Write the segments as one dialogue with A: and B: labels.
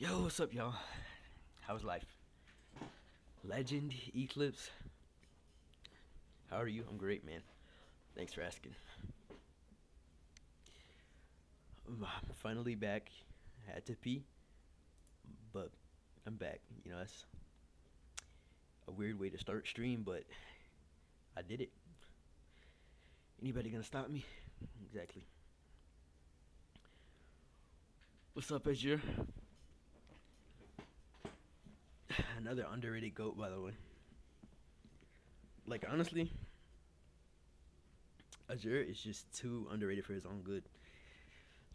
A: Yo, what's up, y'all? How's life? Legend, Eclipse, how are you? I'm great, man. Thanks for asking. I'm finally back. I had to pee, but I'm back. That's a weird way to start stream, but I did it. Anybody gonna stop me? Exactly. What's up, Azure? Another underrated goat, by the way. Like, honestly, Azure is just too underrated for his own good.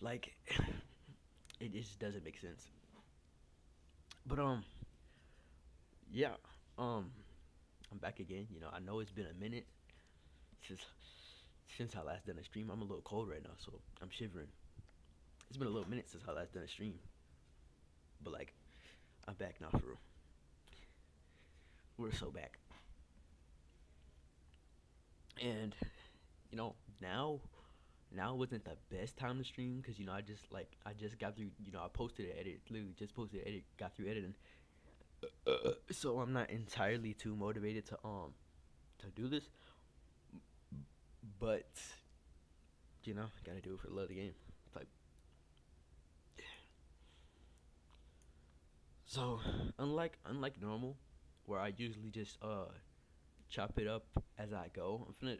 A: Like, it just doesn't make sense. But yeah, um, I'm back again. I know it's been a minute since I last done a stream. I'm a little cold right now, so I'm shivering. It's been a little minute since I last done a stream, but like, I'm back now for real. We're so back, and now wasn't the best time to stream because I just got through. I posted an edit, literally just posted an edit, got through editing, so I'm not entirely too motivated to do this, but gotta do it for the love of the game. Like, so unlike normal, where I usually just chop it up as I go, I'm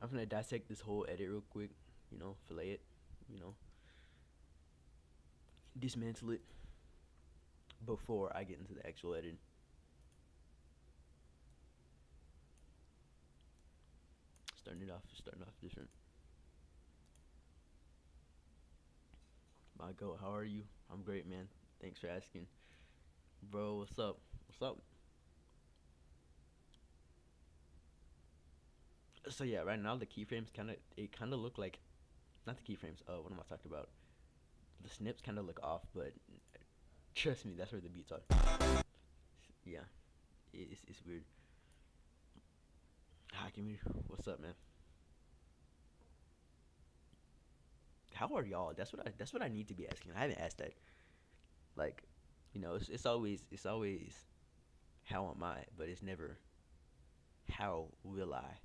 A: gonna dissect this whole edit real quick. Fillet it. You know, dismantle it before I get into the actual editing. Starting off different. My go. How are you? I'm great, man. Thanks for asking, bro. What's up? What's up? So yeah, right now the keyframes kind of look like, not the keyframes. What am I talking about? The snips kind of look off, but trust me, that's where the beats are. Yeah, it's weird. Hi, Kimmy. What's up, man? How are y'all? That's what I need to be asking. I haven't asked that. Like, it's always how am I, but it's never how will I.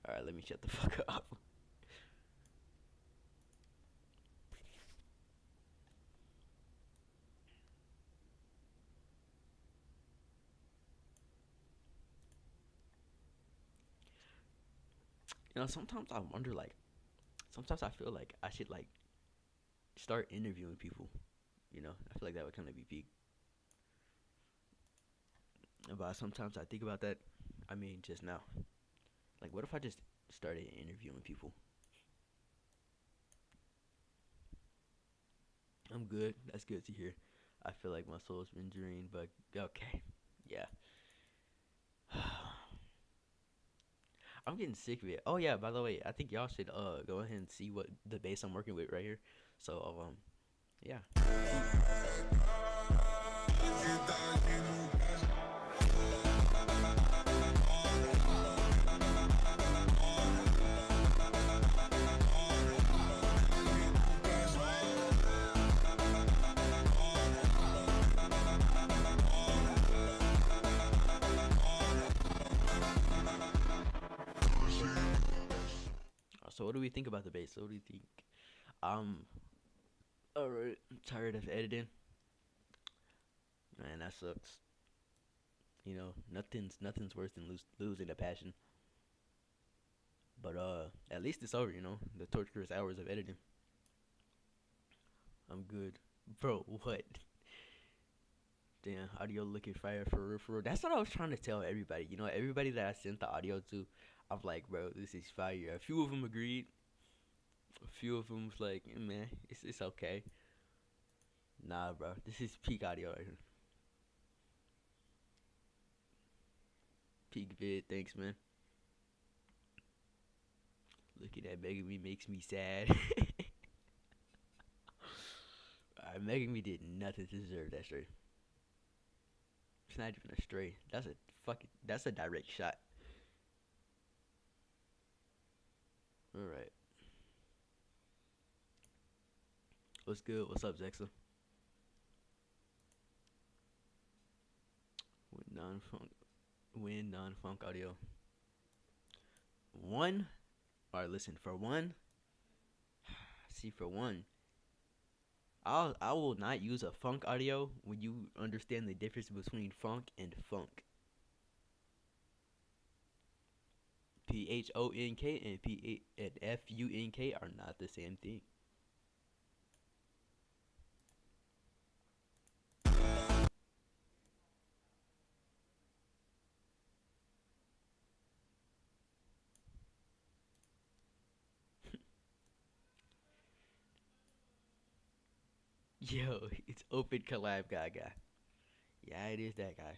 A: All right, let me shut the fuck up. Sometimes I wonder, like, sometimes I feel like I should like start interviewing people. I feel like that would kind of be peak. But sometimes I think about that. I mean, just now. Like, what if I just started interviewing people? I'm good. That's good to hear. I feel like my soul's been drained, but okay. Yeah. I'm getting sick of it. Oh yeah, by the way, I think y'all should go ahead and see what the bass I'm working with right here. So yeah. So what do we think about the bass? So what do you think? Um, alright. I'm tired of editing. Man, that sucks. Nothing's worse than losing a passion. But at least it's over. The torturous hours of editing. I'm good, bro. What? Damn, audio looking fire for real, for real. That's what I was trying to tell everybody. Everybody that I sent the audio to, I'm like, bro, this is fire. A few of them agreed. A few of them was like, man, it's okay. Nah, bro, this is peak audio right here. Peak vid, thanks, man. Looking at Megan Me makes me sad. Megan Me did nothing to deserve that stray. It's not even a stray. That's a direct shot. All right. What's good? What's up, Zexa? With non-funk, win non-funk audio. One. All right, listen. For one, see, for one, I will not use a funk audio when you understand the difference between funk and funk. PHONK and P and FUNK are not the same thing. Yo, it's open collab guy. Yeah, it is that guy.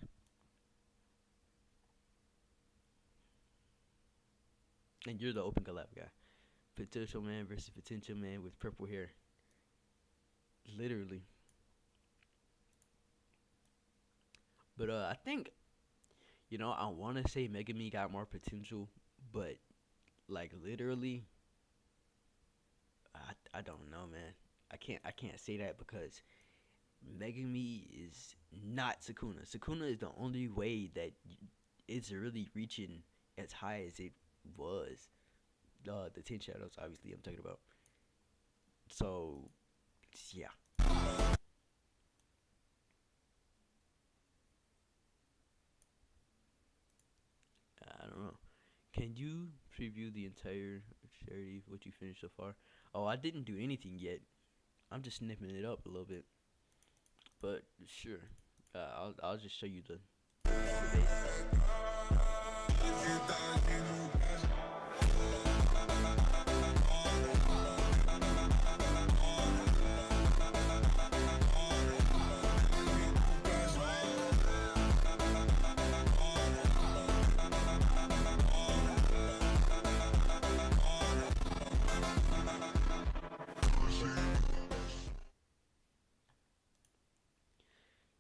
A: And you're the open collab guy. Potential man versus potential man with purple hair. Literally. But I think I want to say Megami got more potential, but like literally, I don't know, man. I can't say that because Megami is not Sukuna. Sukuna is the only way that it's really reaching as high as it was. The 10 shadows, obviously, I'm talking about. So, yeah. I don't know. Can you preview the entire charity, what you finished so far? Oh, I didn't do anything yet. I'm just snipping it up a little bit. But, sure. I'll just show you the base.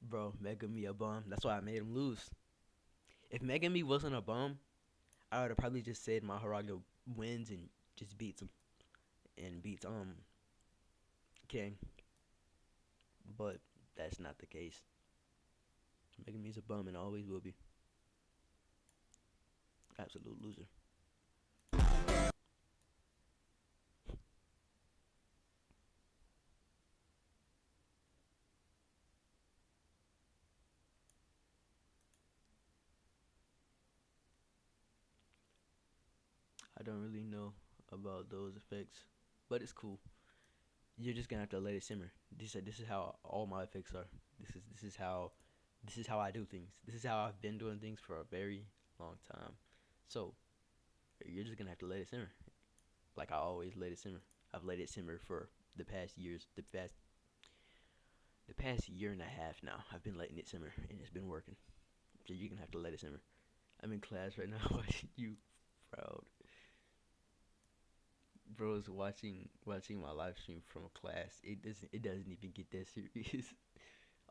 A: Bro, Megami a bum. That's why I made him lose. If Megami wasn't a bum, I would have probably just said Maharaga wins and just beats him and beats King. But that's not the case. Megami's a bum and always will be. Absolute loser. I don't really know about those effects, but it's cool. You're just gonna have to let it simmer. This is how all my effects are. This is how I do things. This is how I've been doing things for a very long time. So you're just gonna have to let it simmer. Like I always let it simmer. I've let it simmer for the past year and a half now. I've been letting it simmer and it's been working. So you're gonna have to let it simmer. I'm in class right now watching you proud. Bro's watching my live stream from a class. It doesn't even get that serious.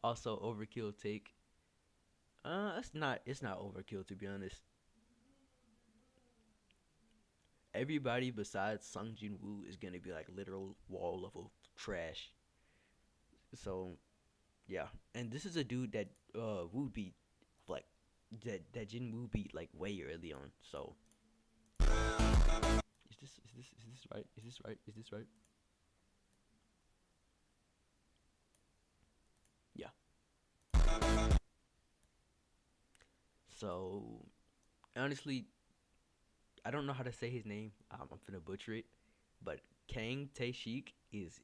A: Also overkill take. It's not overkill to be honest. Everybody besides Sung Jin Woo is gonna be like literal wall level trash. So yeah, and this is a dude that Woo beat like that Jin Woo beat like way early on. So is this right? Is this right? Is this right? Yeah. So honestly, I don't know how to say his name. I'm gonna butcher it, but Kang Tae Sheik is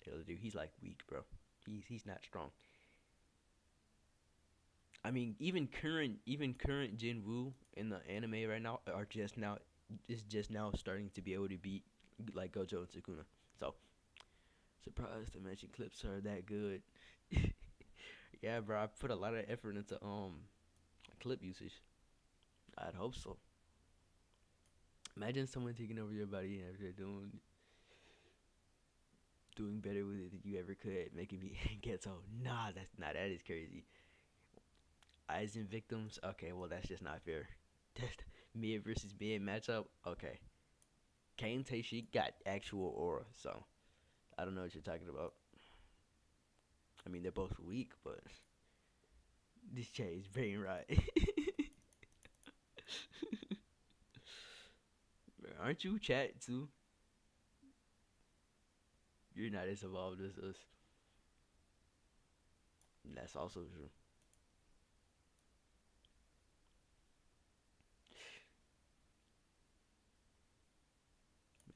A: dude. He's like weak, bro. He's not strong. I mean, even current Jin Woo in the anime right now are just now starting to be able to beat like Gojo and Sukuna. So surprised to mention clips are that good. Yeah, bro. I put a lot of effort into clip usage. I'd hope so. Imagine someone taking over your body and after doing better with it than you ever could, making me get so. That is crazy. Eyes and victims. Okay, well that's just not fair. Just mid versus mid matchup. Okay, Kane Teishi got actual aura, so I don't know what you're talking about. I mean, they're both weak, but this chat is very right. Aren't you chat too? You're not as evolved as us. That's also true.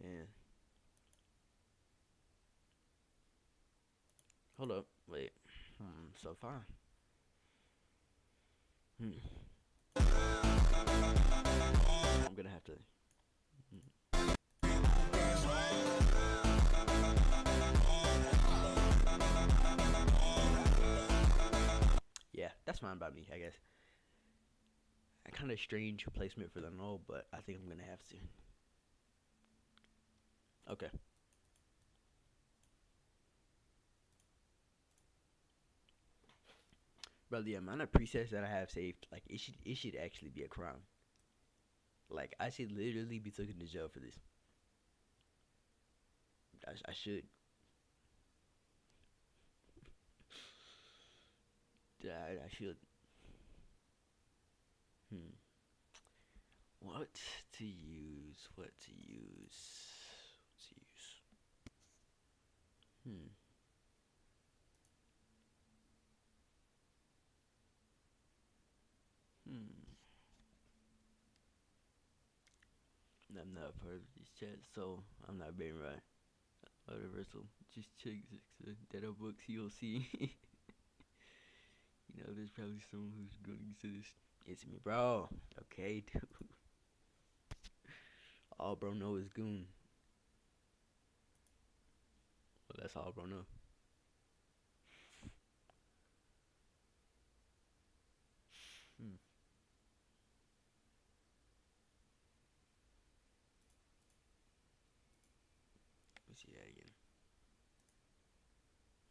A: Man. Hold up. Wait. So far. Hmm. I'm gonna have to. Yeah, that's fine by me, I guess. A kind of strange placement for the no, but I think I'm gonna have to. Okay. Bro, the amount of presets that I have saved, like it should actually be a crime. Like I should literally be taken to jail for this. I should. I should. Hmm. What to use? What to use? What to use? Hmm. Hmm. I'm not part of this chat, so I'm not being right. Whatever. So just check the data books. You'll see. There's probably someone who's going to this. It's me, bro. Okay, dude. All bro know is goon. Well, that's all bro know. Hmm. Let me see that again.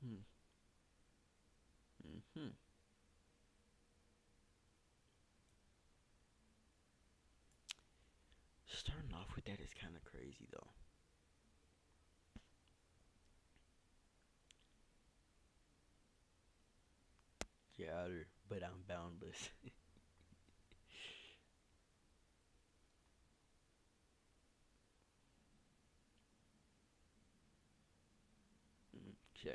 A: Hmm. Hmm. Starting off with that is kind of crazy though. Yeah, but I'm boundless. Sure.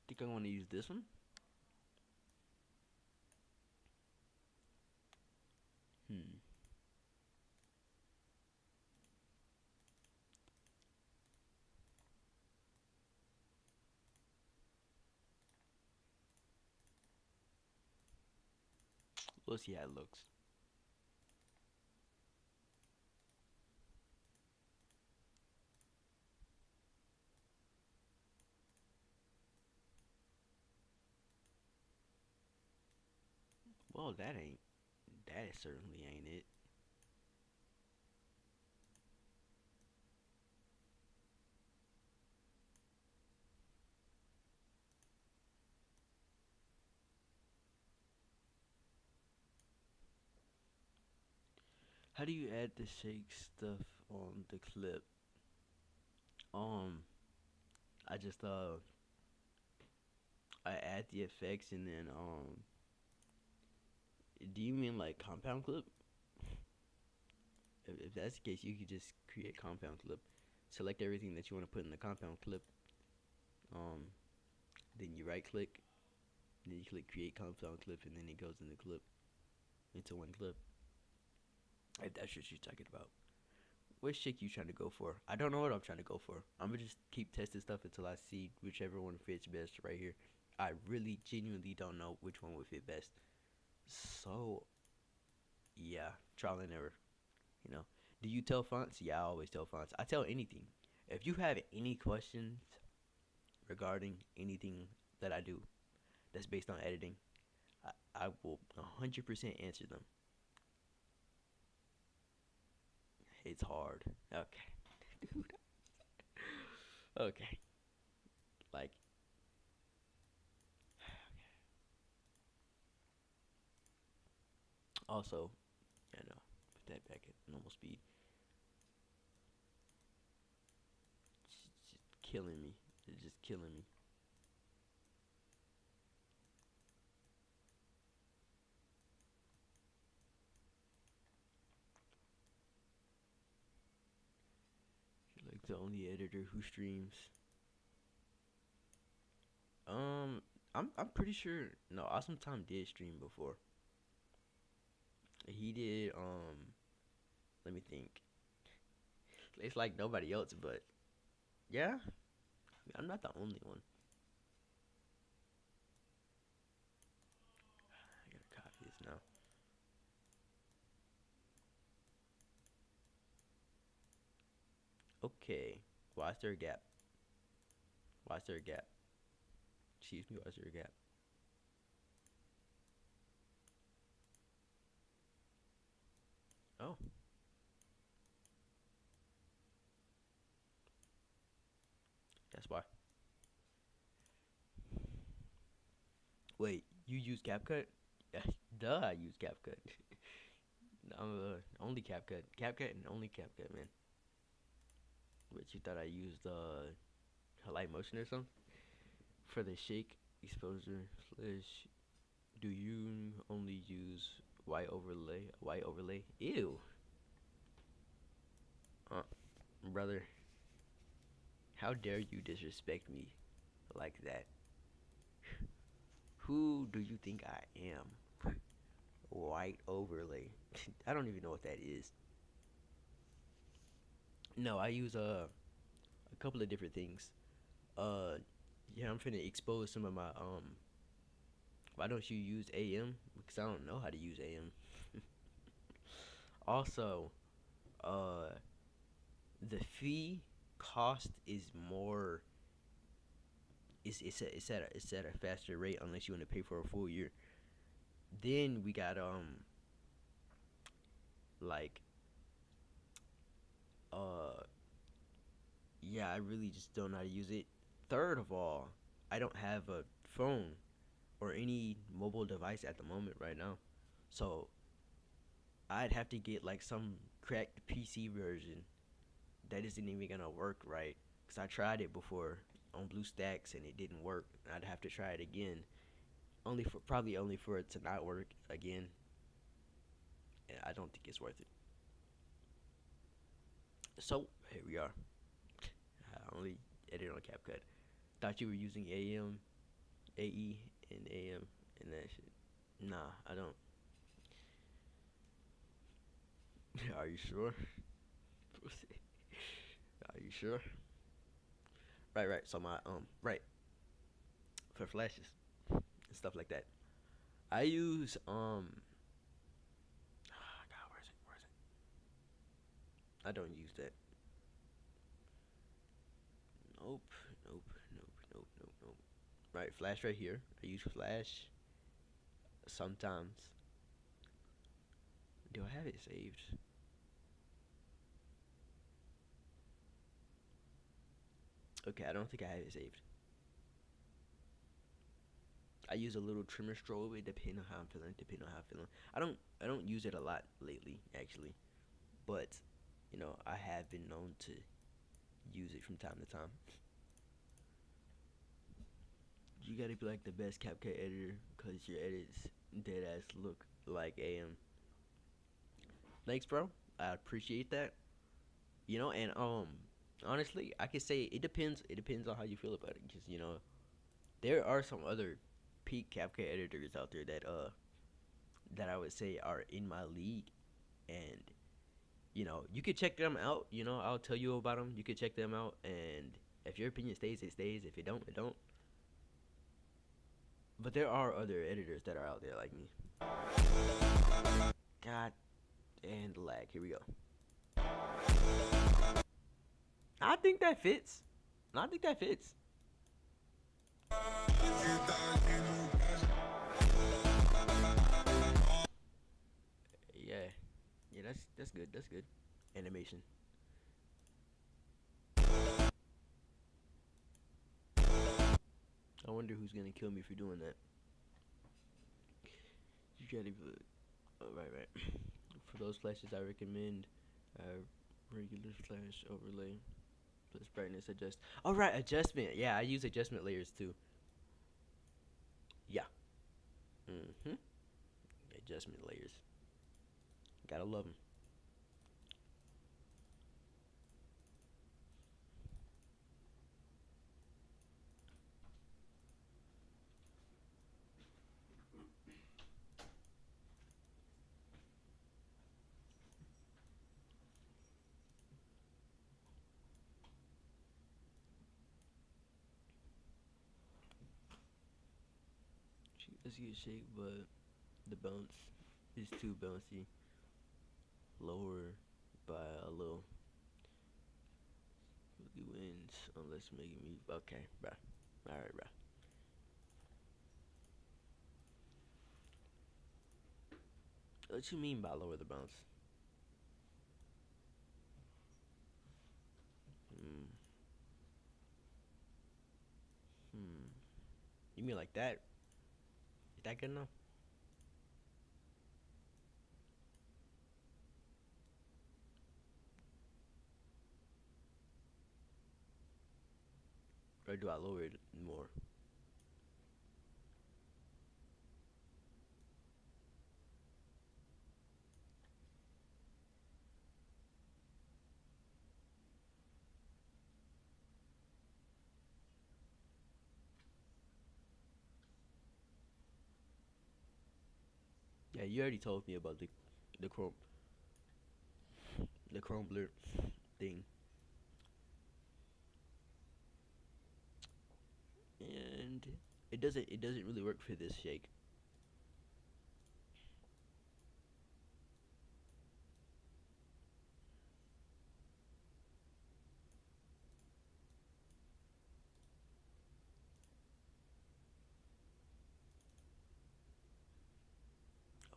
A: Think I want to use this one? Hmm. We'll see how it looks. Well, that ain't. That certainly ain't it. How do you add the shake stuff on the clip? Um, I just I add the effects and then do you mean like compound clip? If that's the case, you could just create compound clip, select everything that you want to put in the compound clip. Um, then you right click, then you click create compound clip, and then it goes in the clip into one clip. If that's what you're talking about. What shake you trying to go for? I don't know what I'm trying to go for. I'm gonna just keep testing stuff until I see whichever one fits best right here. I really genuinely don't know which one would fit best. So yeah, trial and error. You know. Do you tell fonts? Yeah, I always tell fonts. I tell anything. If you have any questions regarding anything that I do that's based on editing, I will 100% answer them. It's hard. Okay. Dude. Okay. Like, Also, yeah, no, put that back at normal speed. It's just killing me. It's just killing me. You're like the only editor who streams. Um, I'm pretty sure. No, Awesome Tom did stream before. He did. Let me think. It's like nobody else, but yeah, I'm not the only one. I gotta copy this now. Okay. Why is there a gap? Why is there a gap? Excuse me. Why is there a gap? Oh, that's why. Wait, you use CapCut? Yeah, duh, I use CapCut. I'm only CapCut. CapCut and only CapCut, man. But you thought I used light motion or something for the shake exposure slash? Do you only use white overlay? White overlay? Ew, uh, brother. How dare you disrespect me like that? Who do you think I am? White overlay. I don't even know what that is. No, I use a couple of different things. Uh, yeah, I'm finna expose some of my. Why don't you use AM? Because I don't know how to use AM. Also, uh, the fee cost is more. It's at a faster rate unless you want to pay for a full year. Then we got like uh yeah, I really just don't know how to use it. Third of all, I don't have a phone or any mobile device at the moment right now. So I'd have to get like some cracked PC version that isn't even gonna work right. Cause I tried it before on BlueStacks and it didn't work. I'd have to try it again, only for it to not work again. And I don't think it's worth it. So here we are. I only edit on CapCut. Thought you were using AM, AE, and AM and that shit. Nah, I don't. Are you sure? Are you sure? Right. So my right for flashes and stuff like that. I use God, where is it? Where is it? I don't use that. Nope. Nope. Right, flash right here. I use flash sometimes. Do I have it saved? Okay, I don't think I have it saved. I use a little trimmer strobe. It depends on how I'm feeling. I don't use it a lot lately, actually. But I have been known to use it from time to time. You gotta be like the best CapCut editor, cause your edits dead ass look like AM. Thanks, bro. I appreciate that. And honestly, I could say it depends. It depends on how you feel about it, cause there are some other peak CapCut editors out there that I would say are in my league, and you could check them out. I'll tell you about them. You could check them out, and if your opinion stays, it stays. If it don't, it don't. But there are other editors that are out there like me. God, and lag. Here we go. I think that fits. I think that fits. Yeah, yeah. That's good. That's good. Animation. I wonder who's gonna kill me for doing that. You gotta be. Right, right. For those flashes, I recommend regular flash overlay plus brightness adjust. All right, adjustment. Yeah, I use adjustment layers too. Yeah. Mhm. Adjustment layers. Gotta love them. She does get shake, but the bounce is too bouncy. Lower by a little. He wins unless making me. Okay, bruh. Alright, bruh. What you mean by lower the bounce? Hmm. Hmm. You mean like that? Is that good enough? Or do I lower it more? Yeah, you already told me about the chrome the chrome blur thing, and it doesn't really work for this shake.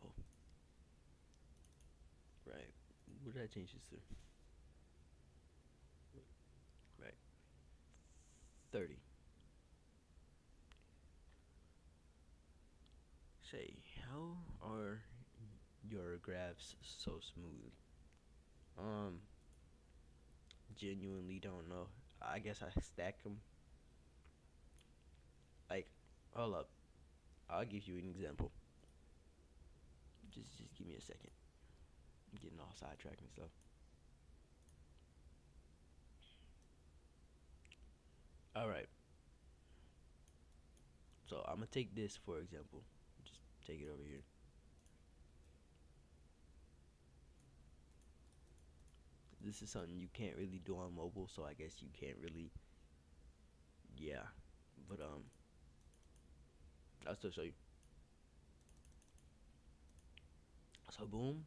A: Oh, right. What did I change this to? Right, 30. Say, how are your graphs so smooth? Um, Genuinely don't know. I guess I stack them. Like, hold up. I'll give you an example. Just give me a second. I'm getting all sidetracked and stuff. All right. So I'm gonna take this for example. Just take it over here. This is something you can't really do on mobile, so I guess you can't really. Yeah, but I'll still show you. So boom.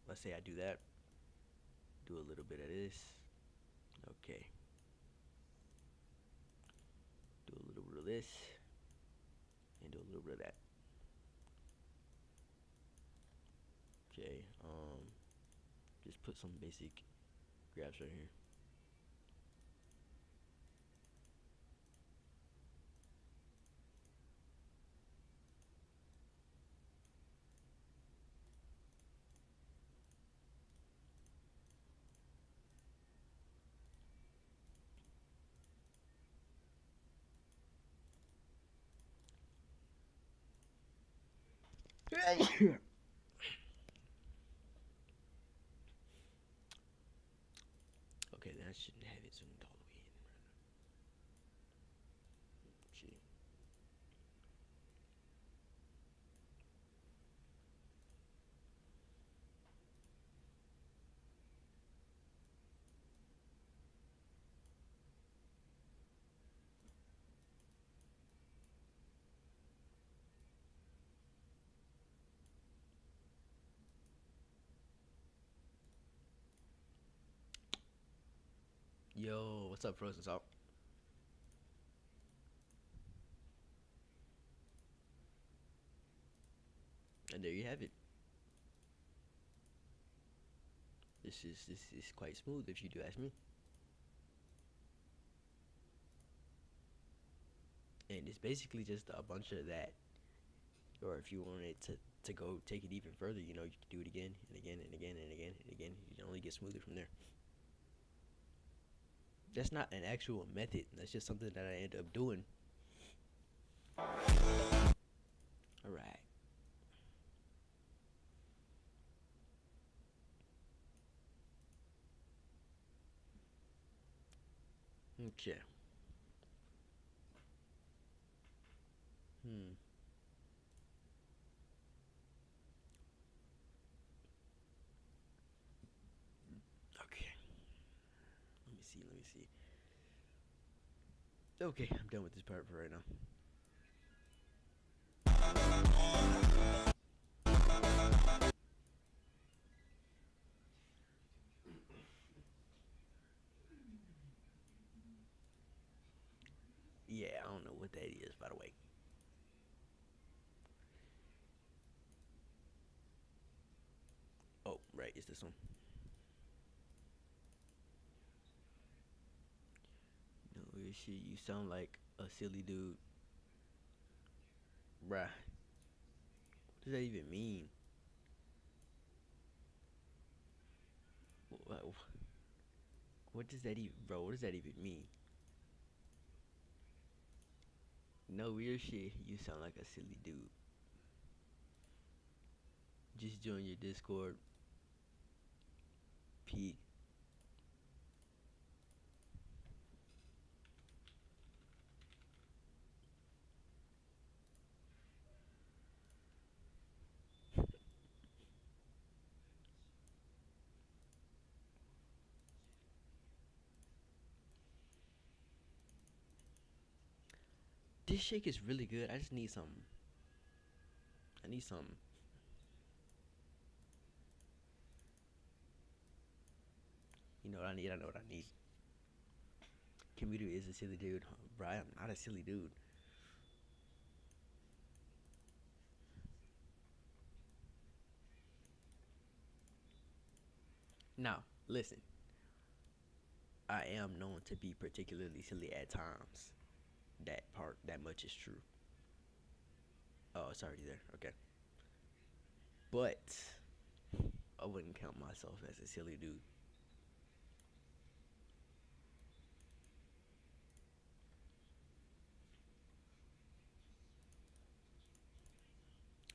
A: Let's say I do that. Do a little bit of this. Okay. Do a little bit of this, and do a little bit of that. Okay. Just put some basic graphs right here. Okay, then I shouldn't have it zoomed all the way in. See. Yo, what's up, Frozen Salt? And there you have it. This is quite smooth if you do ask me. And it's basically just a bunch of that. Or if you wanted to to go take it even further, you know, you can do it again and again and again and again and again. You can only get smoother from there. That's not an actual method. That's just something that I end up doing. All right. Okay. Hmm. Okay. Let me see. Let me see. Okay, I'm done with this part for right now. Yeah, I don't know what that is, by the way. Oh, right, it's this one. No weird shit. You sound like a silly dude, bruh. What does that even mean? What, what does that even, bro? What does that even mean? No weird shit. You sound like a silly dude. Just join your Discord. Peak. This shake is really good. I just need some. I need some. You know what I need? I know what I need. Kimito is a silly dude. Bro, I am not a silly dude. Now, listen. I am known to be particularly silly at times. That much is true. Oh, it's already there. Okay. But I wouldn't count myself as a silly dude.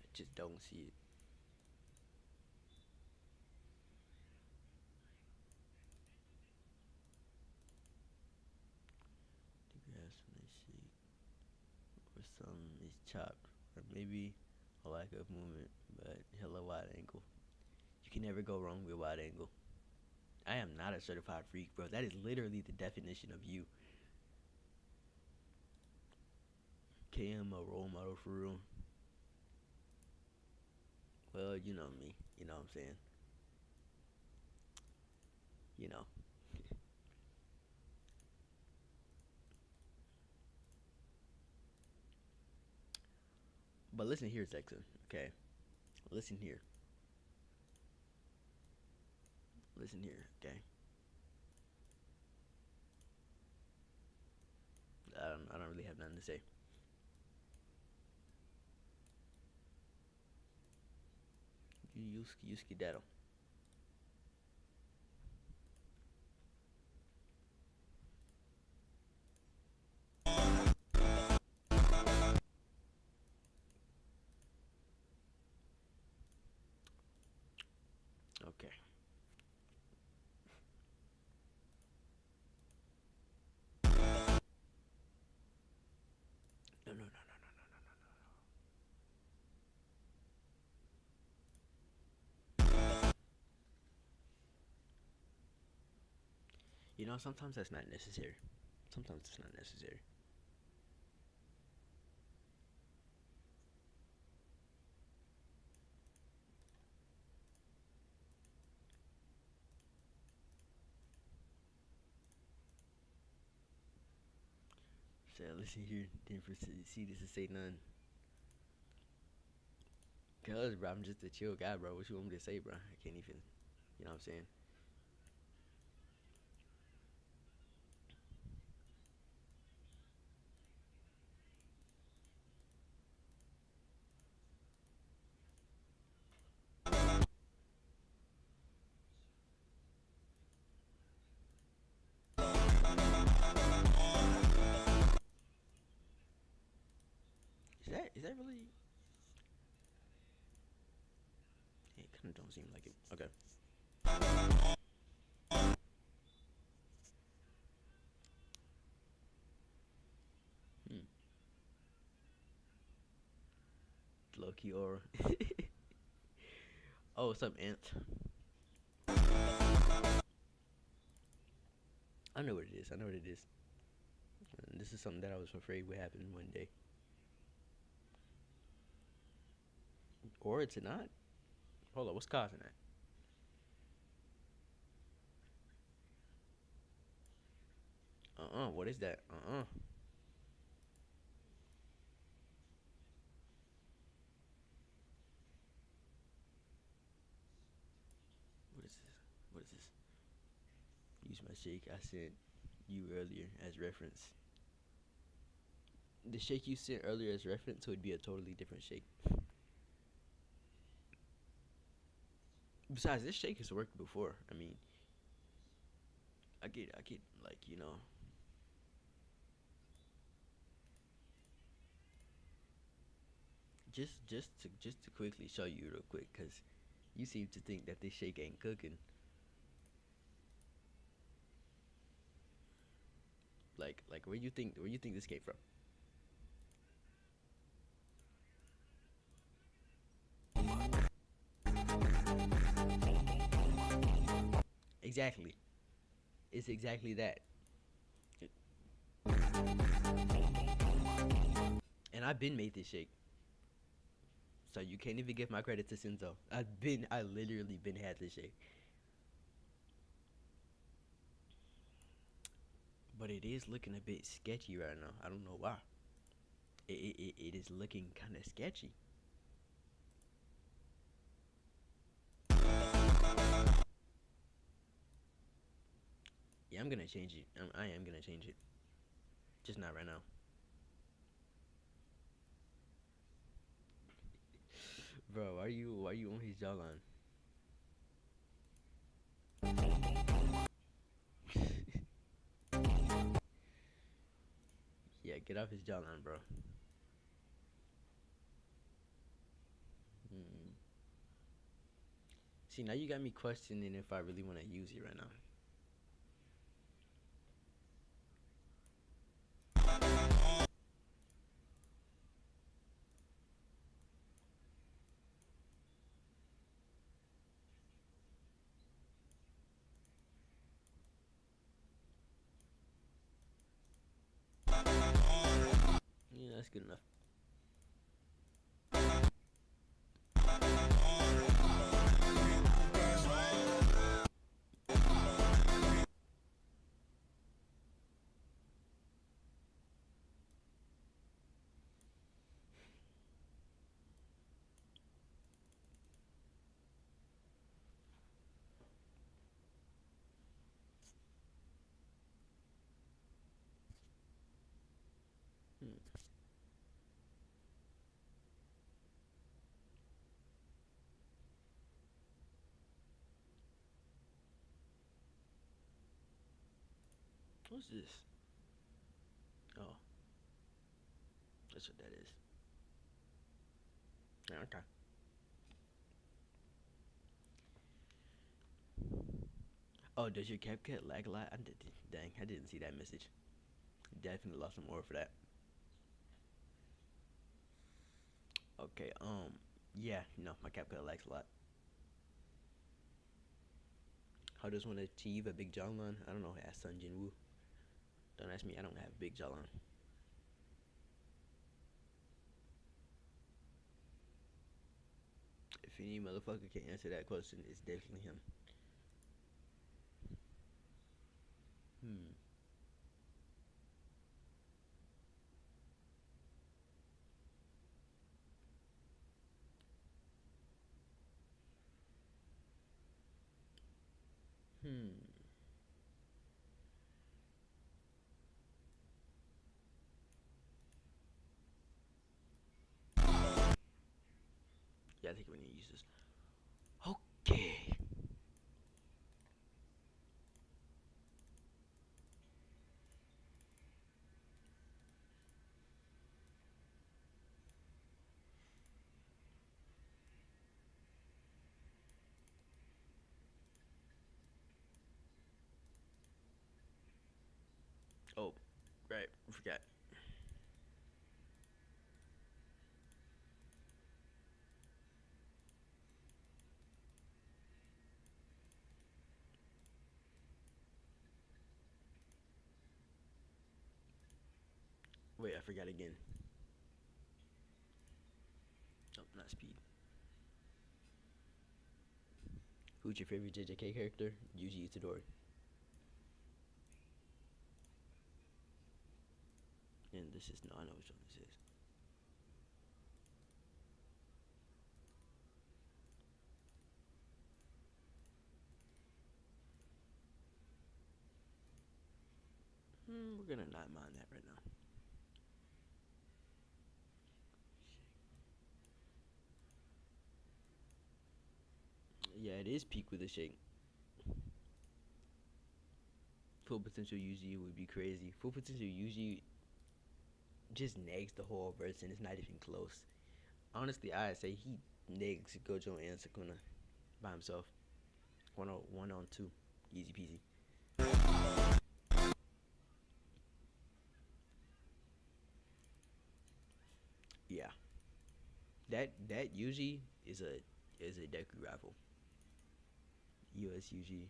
A: I just don't see it. The grass from the sheet, or some is chopped, or maybe a lack of movement, but hella wide angle. You can never go wrong with wide angle. I am not a certified freak, bro. That is literally the definition of you. KM a role model for real. Well, you know me. You know what I'm saying? You know. But listen here, Texan. Okay. Listen here. Listen here. Okay. I don't really have nothing to say. You skedaddle. Okay. No, no, no, no, no, no, no, no. You know, sometimes that's not necessary. Sometimes it's not necessary. So listen here, didn't see this to say none. Cause bro, I'm just a chill guy, bro. What you want me to say, bro? I can't even. You know what I'm saying? Is that really? It kind of don't seem like it. Okay. Hmm. Low key aura. Oh, what's up, Ant? I know what it is. I know what it is. And this is something that I was afraid would happen one day. Or it's not. Hold on, what's causing that? What is that? What is this? What is this? Use my shake I sent you earlier as reference. The shake you sent earlier as reference would be a totally different shake. Besides, this shake has worked before. I mean, I get like just to quickly show you real quick, cause you seem to think that this shake ain't cooking. Like where you think this came from? Exactly. It's exactly that. And I've been made this shake, so you can't even give my credit to Senzo. I literally been had this shake, but it is looking a bit sketchy right now. I don't know why. It is looking kind of sketchy. Yeah, I'm gonna change it. I am gonna change it. Just not right now. Bro, why you on his jawline? Yeah, get off his jawline, bro. Mm. See, now you got me questioning if I really want to use it right now. Yeah, that's good enough. Hmm. What's this? Oh, that's what that is. Yeah, okay. Oh, does your CapCut lag a lot? Dang, I didn't see that message. Definitely lost some more for that. Okay, yeah, no, my CapCut lags a lot. How does one achieve a big jawline? I don't know. Ask Sun Jin Woo. Don't ask me. I don't have a big jawline. If any motherfucker can answer that question, it's definitely him. Hmm. Hmm. Yeah, I think we need to use this. Okay. right, I forgot. Wait, I forgot again. Oh, not speed. Who's your favorite JJK character? Yuji Itadori. And this is no, I know which one this is. We're gonna not mind that right now. Yeah, it is peak with a shake. Full potential Yuji would be crazy. Full potential Yuji just negs the whole verse and it's not even close. Honestly, I'd say he negs Gojo and Sukuna by himself. One on two. Easy peasy. Yeah. That Yuji is a Deku rival. US Yuji.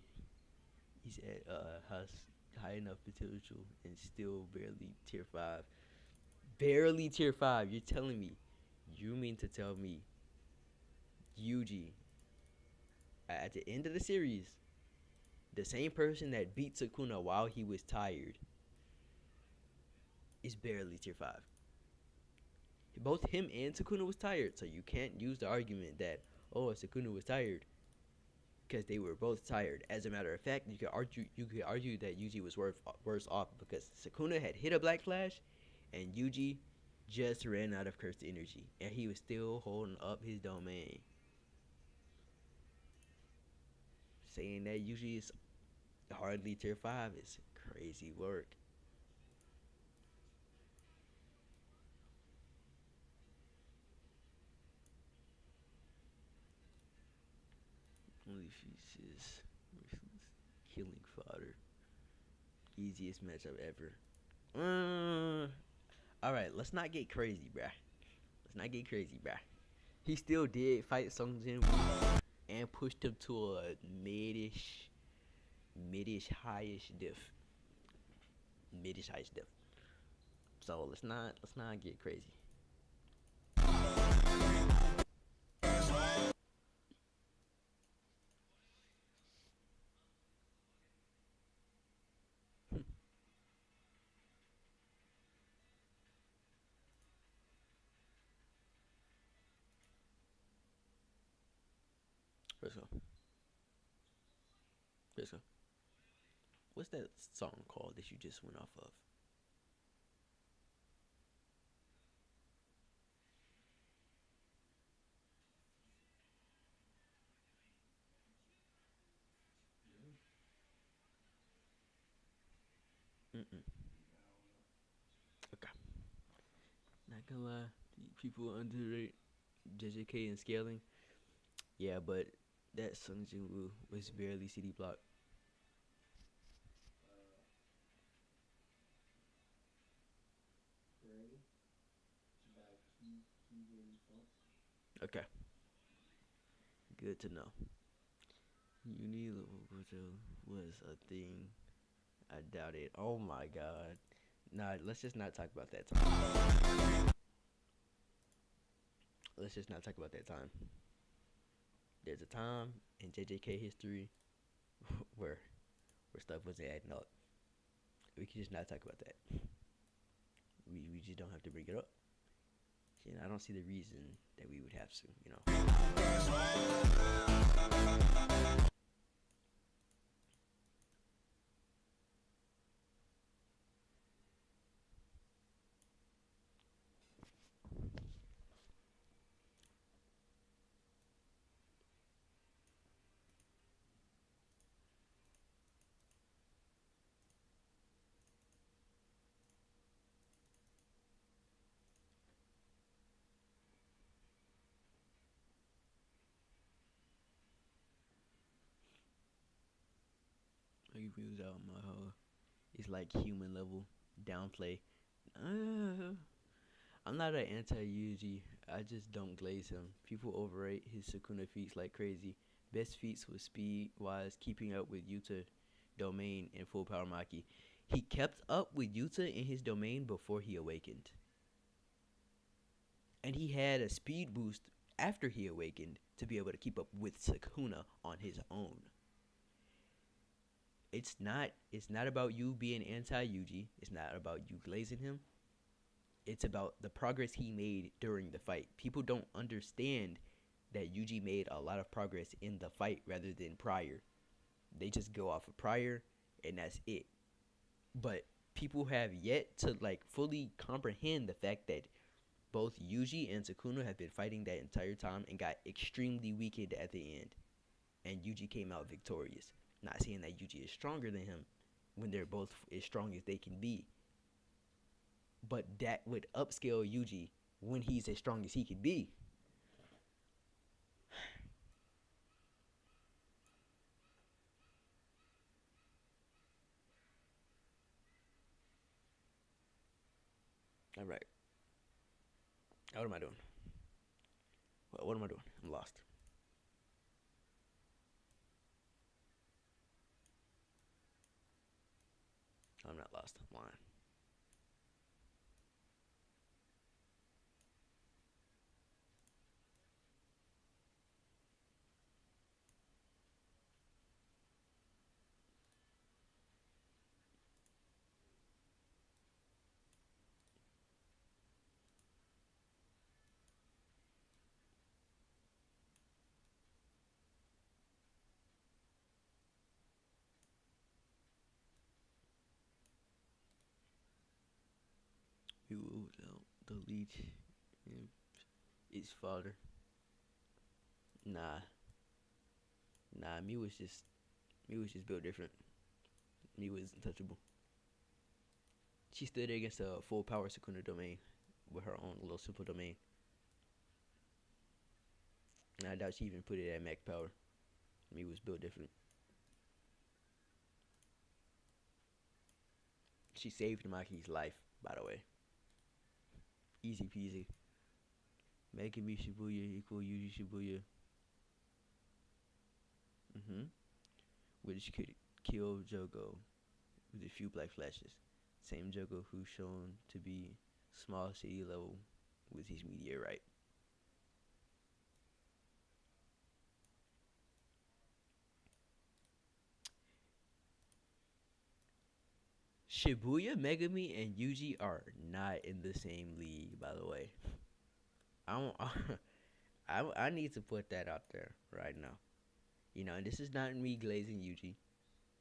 A: He's at has high enough potential and still barely tier five. Barely tier five. You're telling me. You mean to tell me Yuji at the end of the series, the same person that beat Sukuna while he was tired is barely tier five. Both him and Sukuna was tired, so you can't use the argument that Sukuna was tired because they were both tired. As a matter of fact, you could argue that Yuji was worse off because Sukuna had hit a Black Flash, and Yuji just ran out of cursed energy, and he was still holding up his domain. Saying that Yuji is hardly tier five is crazy work. Only pieces, killing fodder, easiest matchup ever. All right, let's not get crazy, bruh. Let's not get crazy, bruh. He still did fight Sung Jin Woo and pushed him to a midish, highish diff, midish highish diff. So let's not get crazy. Let's go. Let's go. What's that song called that you just went off of? Mm-mm. Okay. Not gonna lie, people underrate JJK and scaling. Yeah, but that Sung Jin Woo was barely CD block. Okay, good to know. Unilocal was a thing. I doubt it. Oh my god. Nah, let's just not talk about that time. Let's just not talk about that time. There's a time in JJK history where stuff wasn't adding up. We can just not talk about that. We just don't have to bring it up. And I don't see the reason that we would have to, you know. Like views out my it's like human level. downplay. Uh, I'm not an anti Yuji. I just don't glaze him. People overrate his Sukuna feats like crazy. Best feats was speed wise, keeping up with Yuta domain and full power Maki. He kept up with Yuta in his domain before he awakened. And he had a speed boost after he awakened to be able to keep up with Sukuna on his own. It's not about you being anti Yuji. It's not about you glazing him. It's about the progress he made during the fight. People don't understand that Yuji made a lot of progress in the fight rather than prior. They just go off of prior and that's it. But people have yet to like fully comprehend the fact that both Yuji and Sukuna have been fighting that entire time and got extremely weakened at the end. And Yuji came out victorious. Not saying that Yuji is stronger than him when they're both as strong as they can be, but that would upscale Yuji when he's as strong as he can be. All right. What am I doing? What am I doing? I'm lost. I'm not lost. I'm lying. You will delete its father. Nah, nah. Me was just built different. Me was untouchable. She stood against a full power Sukuna domain with her own little simple domain. And I doubt she even put it at max power. Me was built different. She saved Maki's life, by the way. Easy peasy. Making me Shibuya equal Yuji Shibuya. Mm-hmm. Which could kill Jogo with a few black flashes. Same Jogo who's shown to be small city level with his meteorite. Shibuya, Megami, and Yuji are not in the same league, by the way. I don't. I need to put that out there right now. And this is not me glazing Yuji.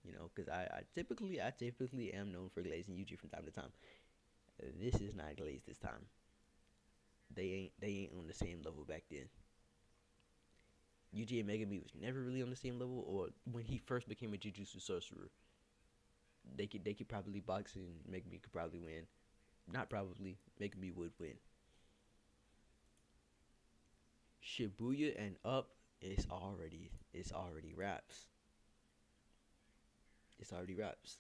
A: Because I typically am known for glazing Yuji from time to time. This is not glazed this time. They ain't on the same level back then. Yuji and Megami was never really on the same level, or when he first became a Jujutsu sorcerer, they could probably box and Megami could probably win. Not probably, Megami would win. Shibuya and up it's already wraps. It's already wraps.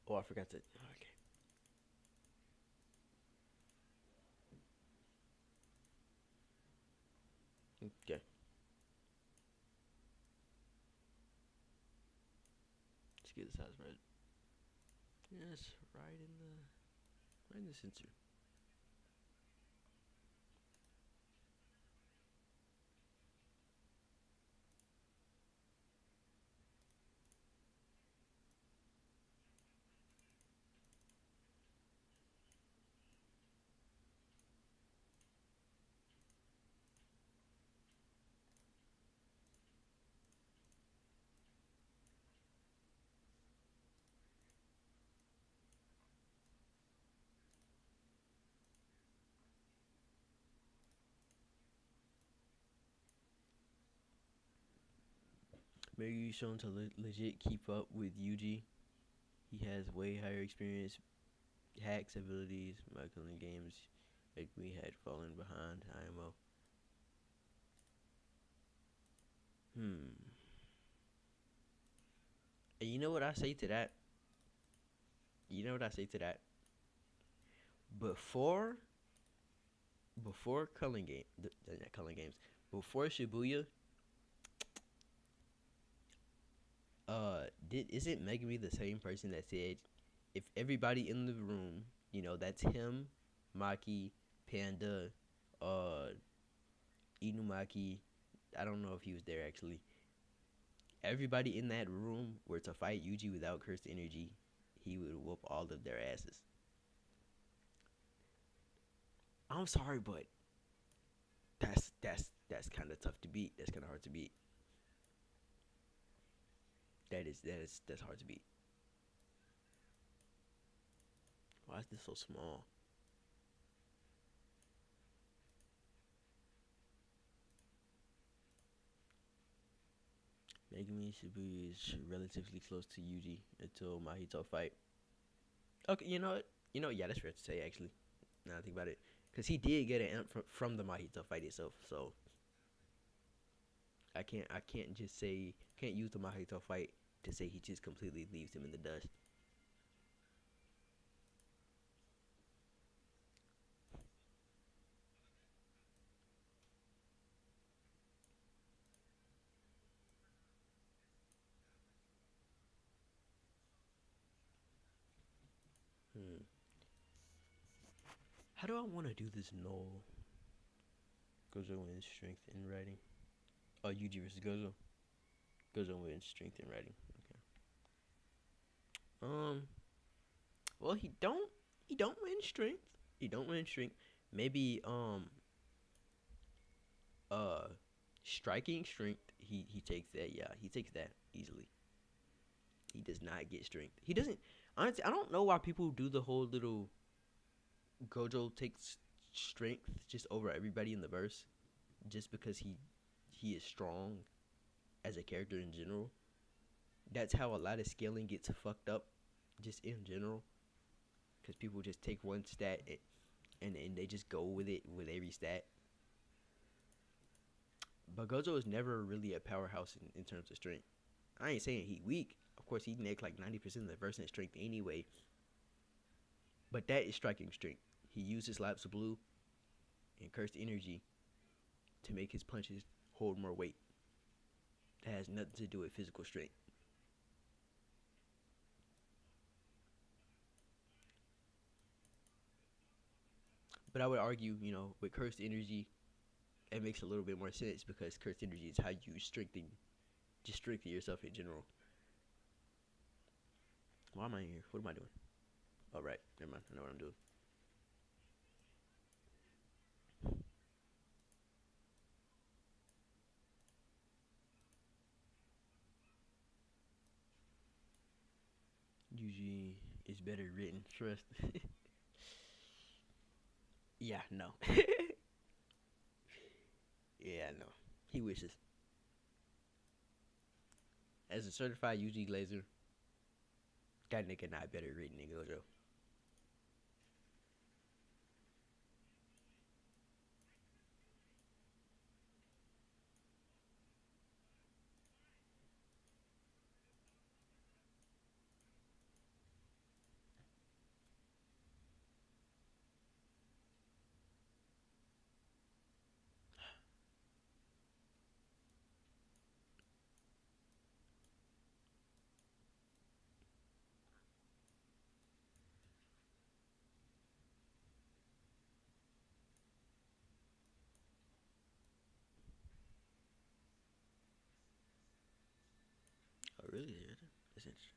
A: Oh, I forgot to. Okay. Okay. Let's get this house right. Yes, right in the center. Maybe shown to legit keep up with Yuji. He has way higher experience, hacks, abilities, Michael in games. Like we had fallen behind IMO. Hmm. And you know what I say to that? You know what I say to that? Before before Culling game, not Culling games, before Shibuya, did isn't Megami the same person that said if everybody in the room, that's him, Maki, Panda, uh, Inumaki. I don't know if he was there actually. Everybody in that room were to fight Yuji without cursed energy, he would whoop all of their asses. I'm sorry, but that's kind of tough to beat. That's kind of hard to beat. That's hard to beat. Why is this so small? Megami Shibuya is relatively close to Yuji until Mahito fight. Okay, you know what? Yeah, that's fair to say actually. Now I think about it, because he did get an amp from the Mahito fight itself. So I can't just say can't use the Mahito fight to say he just completely leaves him in the dust. Hmm. How do I want to do this? No. Gozo wins strength in writing. Oh, Yuji versus Gozo. Gozo wins strength in writing. Okay. Um. Well, he don't win strength. He don't win strength. Maybe uh striking strength. He takes that. Yeah, he takes that easily. He does not get strength. He doesn't. Honestly, I don't know why people do the whole little Gojo takes strength just over everybody in the verse, just because he is strong as a character in general. That's how a lot of scaling gets fucked up, just in general, because people just take one stat and they just go with it with every stat. But Gojo is never really a powerhouse in terms of strength. I ain't saying he weak. Of course, he make like 90% of the verse in strength anyway. But that is striking strength. He uses Lapse Blue and Cursed Energy to make his punches hold more weight. That has nothing to do with physical strength. But I would argue, with Cursed Energy, it makes a little bit more sense because Cursed Energy is how you strengthen yourself in general. Why am I here? What am I doing? All right, never mind. I know what I'm doing. Usually, it's better written. Trust. Yeah, no. Yeah, no. He wishes. As a certified UG glazer, that nigga not better written than Gojo. Oh, really? Yeah, that's interesting.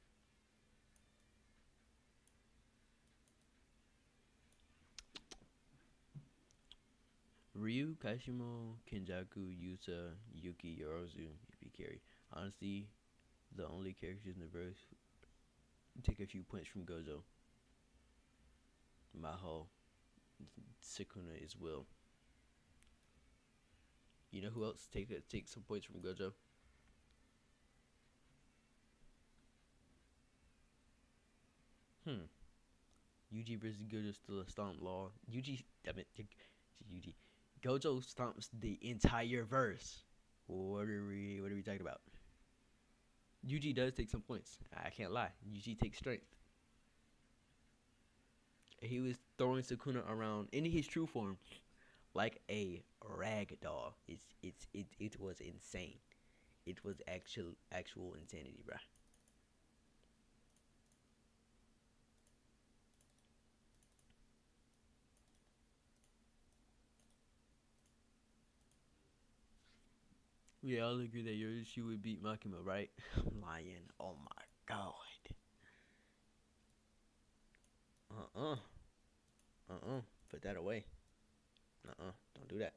A: Ryu, Kashimo, Kenjaku, Yuta, Yuki, Yorozu, if you carry. Honestly, the only characters in the verse take a few points from Gojo. Maho, Sukuna as well. You know who else take some points from Gojo? Hmm. UG versus Gojo still a stomp law. UG, damn it, UG. Gojo stomps the entire verse. What are we talking about? UG does take some points. I can't lie. UG takes strength. He was throwing Sukuna around in his true form like a rag doll. It was insane. It was actual insanity, bruh. We all agree that Yoshi would beat Makima, right? I'm lying. Oh my god. Uh-uh. Uh-uh. Put that away. Uh-uh. Don't do that.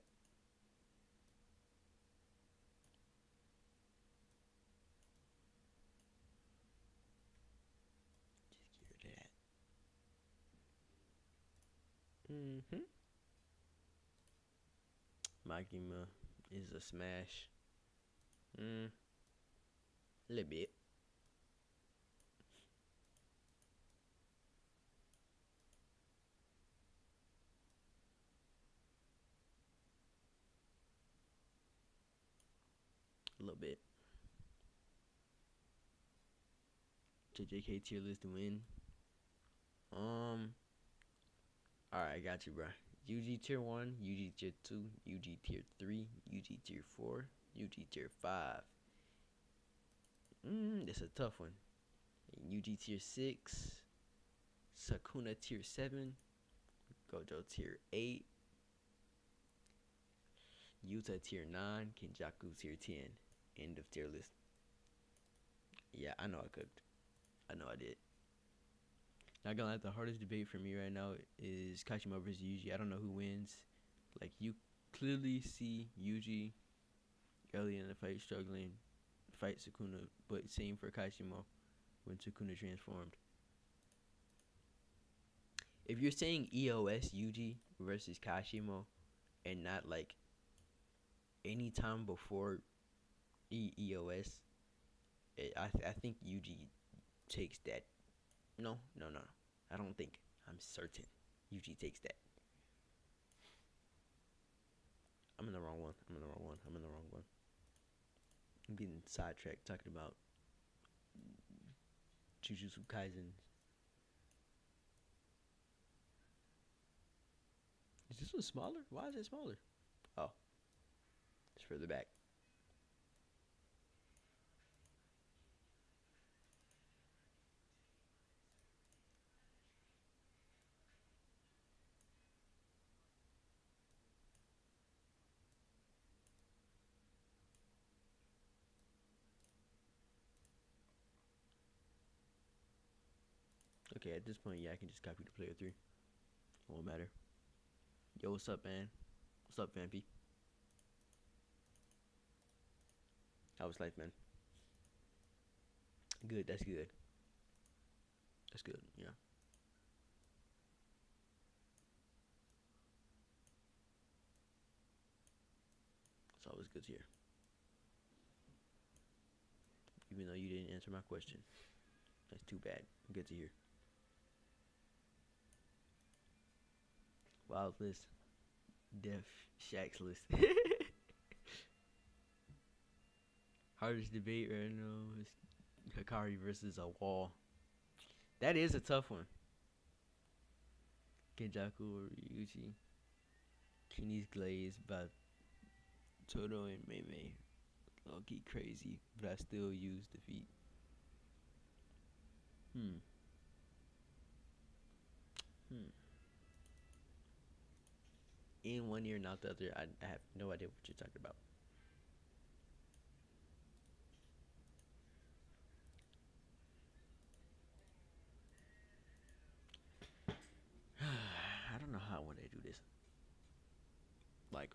A: Just get rid of that. Mm-hmm. Makima is a smash. Mm, a little bit. A little bit. JK tier list to win. Um, alright, I got you, bro. UG tier 1, UG tier 2, UG tier 3, UG tier 4, UG tier 5. That's a tough one. UG tier 6, Sakuna tier 7, Gojo tier 8, Yuta tier 9, Kenjaku tier 10. End of tier list. Yeah, I know I could. I know I did. Not gonna lie, the hardest debate for me right now is Kashima versus Yuji. I don't know who wins. Like, you clearly see Yuji early in the fight struggling, fight Sukuna, but same for Kashima when Sukuna transformed. If you're saying EOS Yuji versus Kashima and not like any time before EOS, I think Yuji takes that. No, no, no, no. I don't think. I'm certain Yuji takes that. I'm in the wrong one. I'm in the wrong one. I'm in the wrong one. I'm getting sidetracked talking about Jujutsu Kaisen. Is this one smaller? Why is it smaller? Oh, it's further back. Okay, at this point, yeah, I can just copy the player 3. It won't matter. Yo, what's up, man? What's up, Vampy? How was life, man? Good, that's good. That's good, yeah. It's always good to hear. Even though you didn't answer my question. That's too bad. Good to hear. Wild list. Def Shaq's list. Hardest debate right now is Hikari versus a wall. That is a tough one. Kenjaku or Ryuji. Kinney's Glaze by Toto and Mei. Low key crazy, but I still use defeat. Hmm. Hmm. In one ear, not the other. I have no idea what you're talking about. I don't know how I want to do this. Like,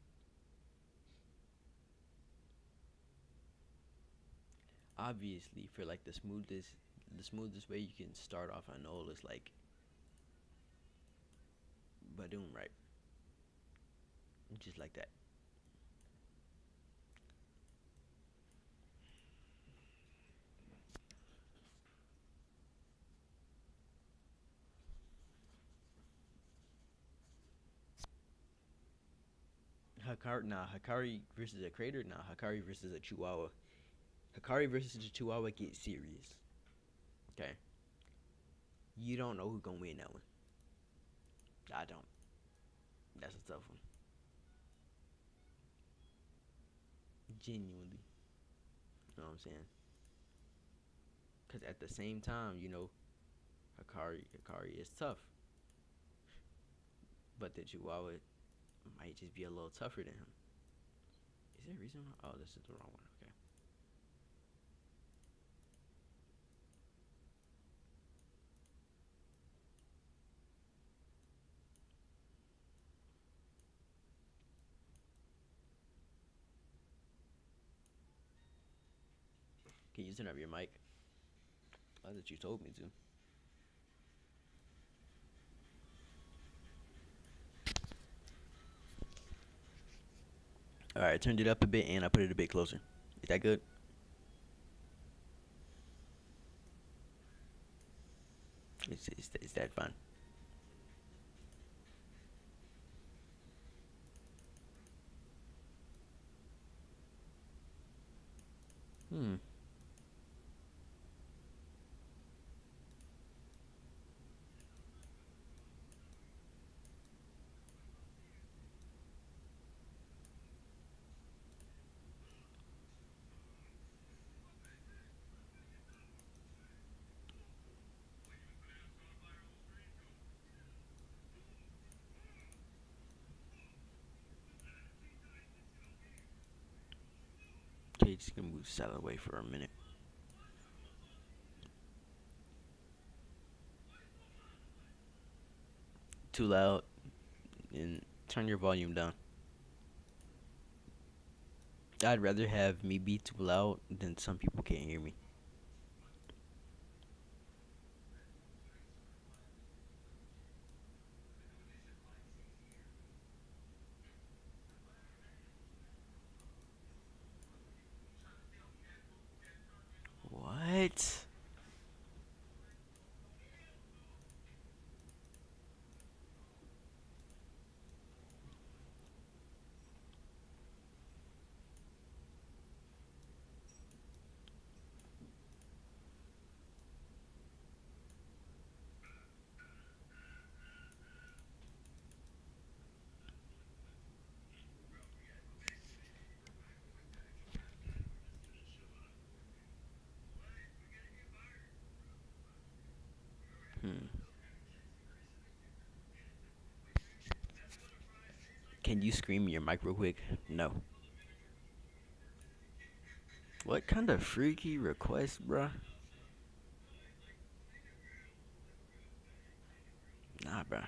A: obviously, for like the smoothest way you can start off on Noel is like Badoom, right? Just like that. Hikari, nah, Hikari versus a crater, nah, Hikari versus a Chihuahua. Hikari versus a Chihuahua get serious. Okay, you don't know who's gonna win that one. I don't. That's a tough one. Genuinely, you know what I'm saying? Cause at the same time, Hikari is tough, but the Chihuahua might just be a little tougher than him. Is there a reason? Oh, this is the wrong one. Okay. Can you turn up your mic? I thought you told me to. All right, I turned it up a bit and I put it a bit closer. Is that good? Is that fine? Hmm. Okay, just gonna move the salad away for a minute. Too loud, and turn your volume down. I'd rather have me be too loud than some people can't hear me. What? Hmm. Can you scream in your mic real quick? No. What kind of freaky request, bruh? Nah, bruh.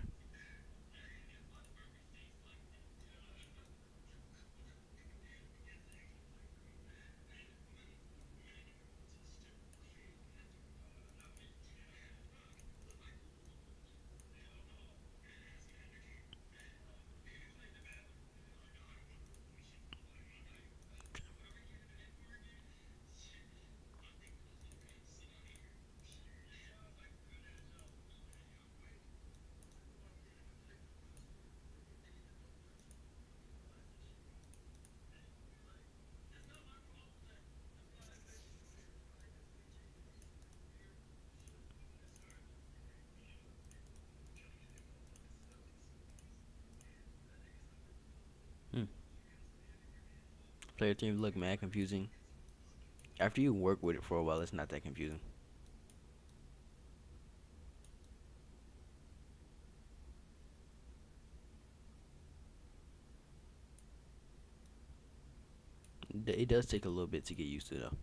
A: Hmm. Player team look mad confusing. After you work with it for a while, it's not that confusing. It does take a little bit to get used to, though.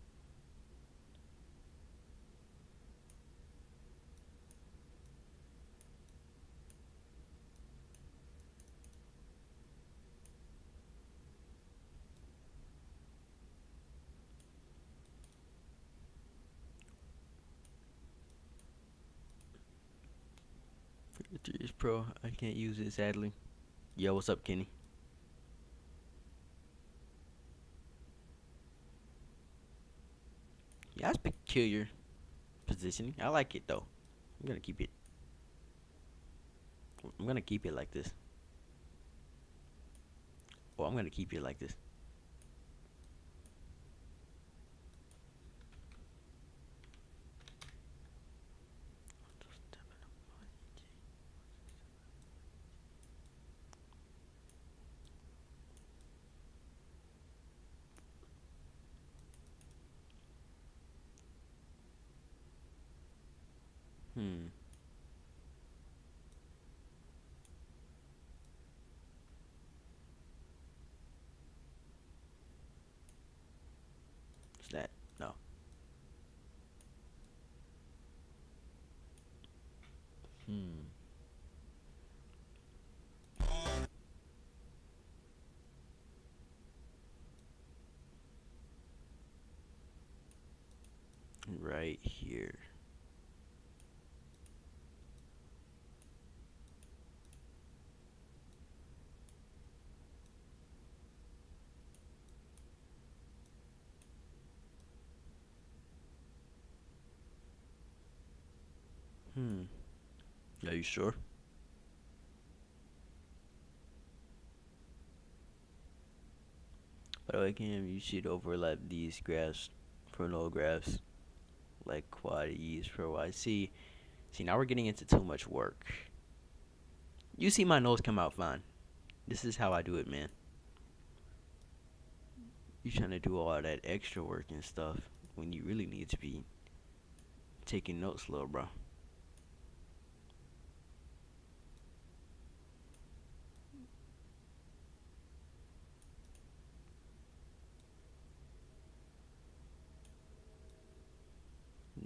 A: The 3 is Pro. I can't use it sadly. Yo, what's up, Kenny? Yeah, that's peculiar positioning. I like it though. I'm gonna keep it. I'm gonna keep it like this. Well, I'm gonna keep it like this. Hmm. What's that? No. Hmm. Right here. Hmm. Are you sure? By the way, Cam, you should overlap these graphs for no graphs like quad E's for Y. See, now we're getting into too much work. You see my nose come out fine. This is how I do it, man. You trying to do all that extra work and stuff when you really need to be taking notes, little bro.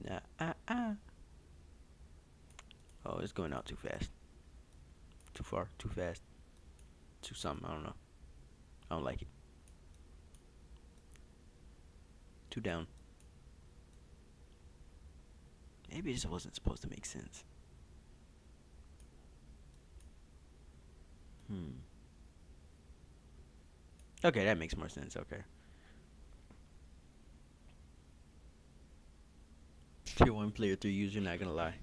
A: Nah, Oh, it's going out too fast. Too far, too fast, too something. I don't know. I don't like it. Too down. Maybe it just wasn't supposed to make sense. Hmm. Okay, that makes more sense. Okay. Tier 1 player 3 user, not gonna lie.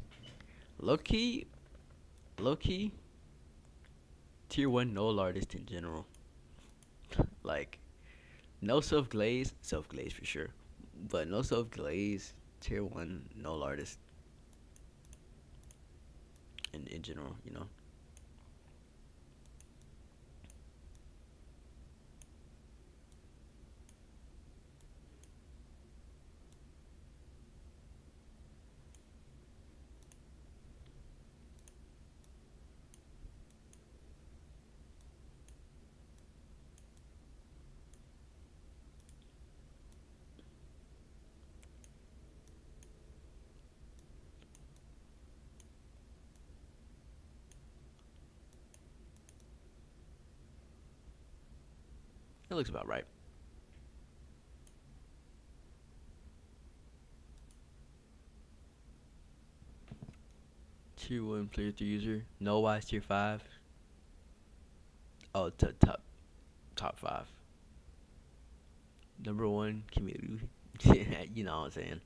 A: Low key, low key, tier 1 null artist in general. Like, no self glaze for sure. But no self glaze, tier 1 null artist in general, you know? It looks about right. Tier 1 player 3 user, no wise tier 5. Oh, top 5. Number 1, Kimiru. You know what I'm saying.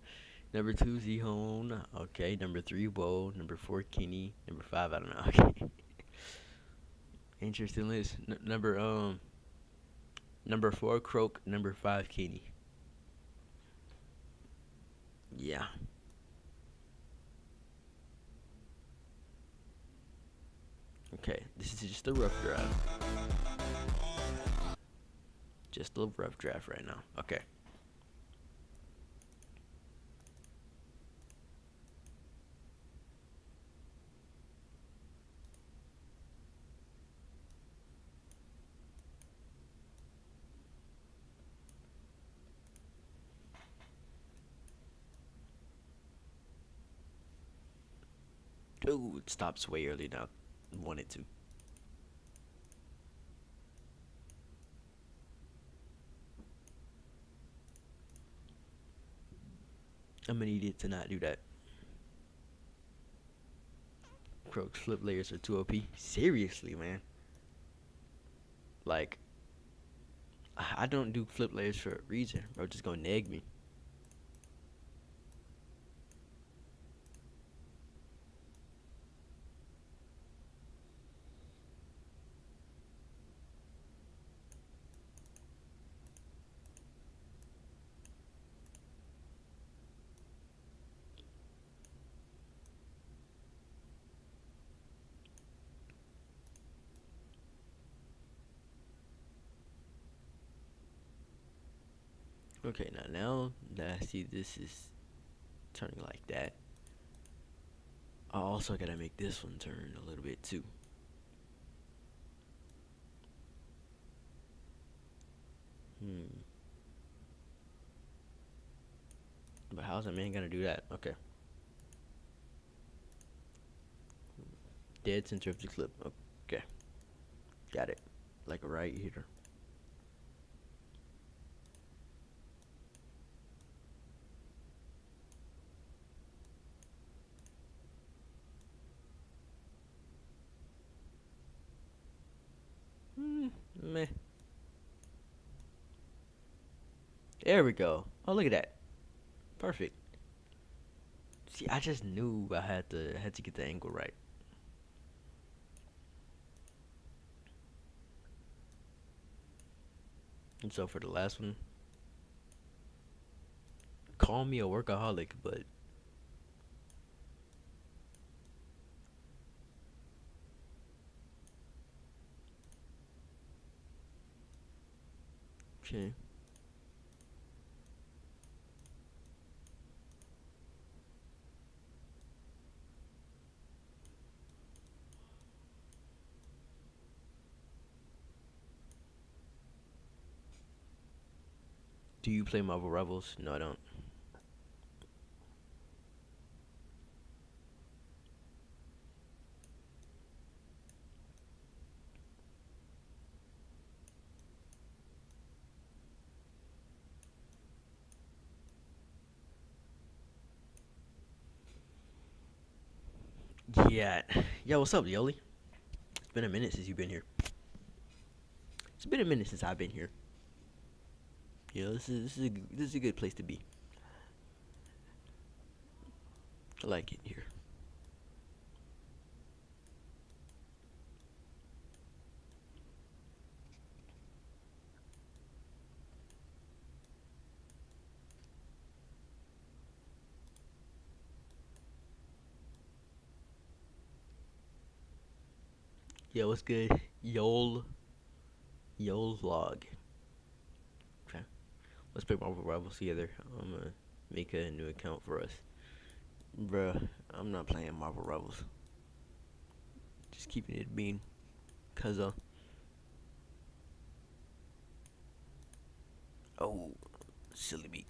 A: Number 2, Zihone. Okay. Number 3, Woe. Number 4, Kenny. Number 5, I don't know. Okay. Interesting list. Number 4, Croak. Number 5, Kenny. Yeah. Okay. This is just a rough draft. Just a rough draft right now. Okay. Ooh, it stops way early now. Wanted to. I'm an idiot to not do that. Croak's flip layers are too OP. Seriously, man. Like, I don't do flip layers for a reason. Bro, just gonna neg me. Okay, now that I see this is turning like that, I also gotta make this one turn a little bit too. Hmm. But how's a man gonna do that? Okay. Dead center of the clip. Okay. Got it. Like right here. Meh. There we go. Oh, look at that. Perfect. See, I just knew I had to get the angle right. And so for the last one, call me a workaholic, but okay. Do you play Marvel Rivals? No, I don't. Yeah. Yo, what's up, Yoli? It's been a minute since you've been here. It's been a minute since I've been here. Yeah, this is a good place to be. I like it here. Yo, what's good? Yol vlog. Okay, let's play Marvel Rivals together. I'm gonna make a new account for us, bruh. I'm not playing Marvel Rivals. Just keeping it being, cause oh, silly me.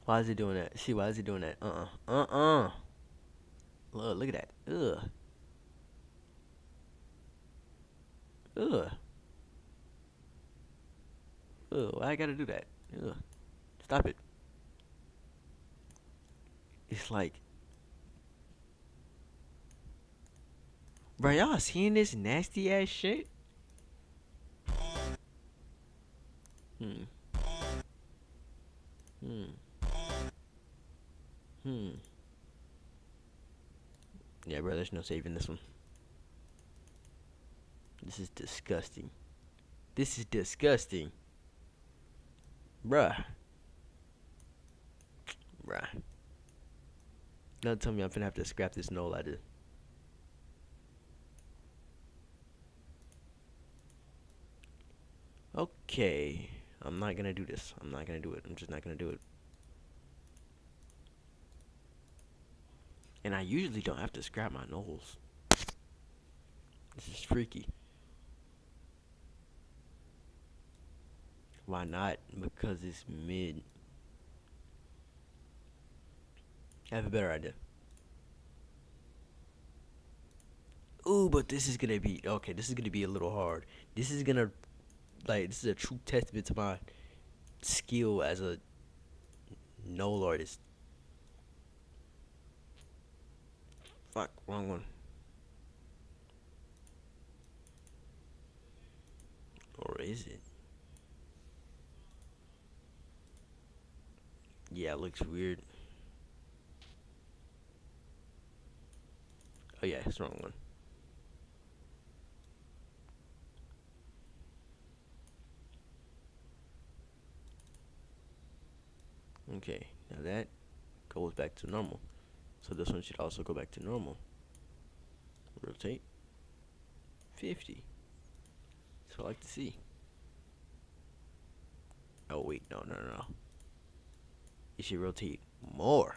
A: Why is he doing that? See, why is he doing that? Look at that. Ugh. Ugh. Ugh. Why I gotta do that? Ugh. Stop it. It's like, bro, y'all seeing this nasty ass shit? Hmm. Hmm. Hmm. Yeah, bro, there's no saving this one. This is disgusting. This is disgusting. Bruh. Bruh. Don't tell me I'm finna have to scrap this null out of. Okay. I'm not gonna do this. I'm not gonna do it. I'm just not gonna do it. And I usually don't have to scrap my nulls. This is freaky. Why not? Because it's mid. I have a better idea. Ooh, but this is gonna be okay. This is gonna be a little hard. This is gonna this is a true testament to my skill as a null artist. Fuck, wrong one. Or is it? Yeah, it looks weird. Oh yeah, it's the wrong one. Okay, now that goes back to normal. So this one should also go back to normal. Rotate 50. That's what I like to see. Oh wait, no, no, no, no. It should rotate more.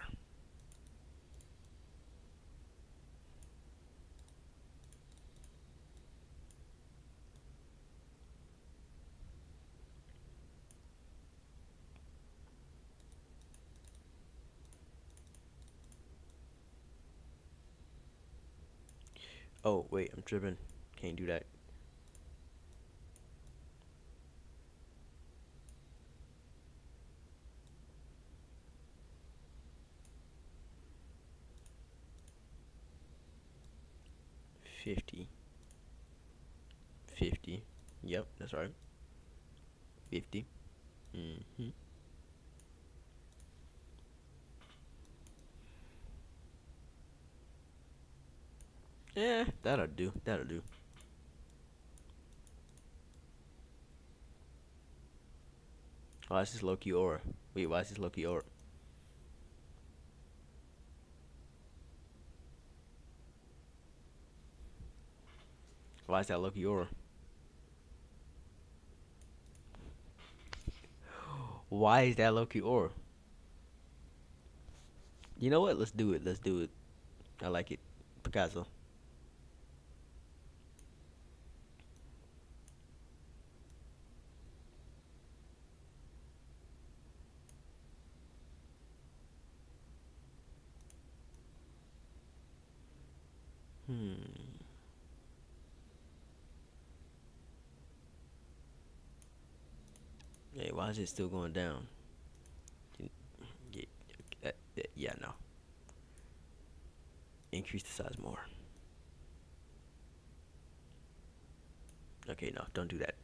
A: Oh wait, I'm tripping. Can't do that. Fifty. 50. Yep, that's right. 50. Mm-hmm. Yeah, that'll do. That'll do. Why is this Loki aura? Wait, why is this Loki aura? Why is that Loki aura? Why is that Loki aura? You know what? Let's do it. Let's do it. I like it. Picasso. Hmm. Hey, why is it still going down? Yeah, yeah, no. Increase the size more. Okay, no, don't do that.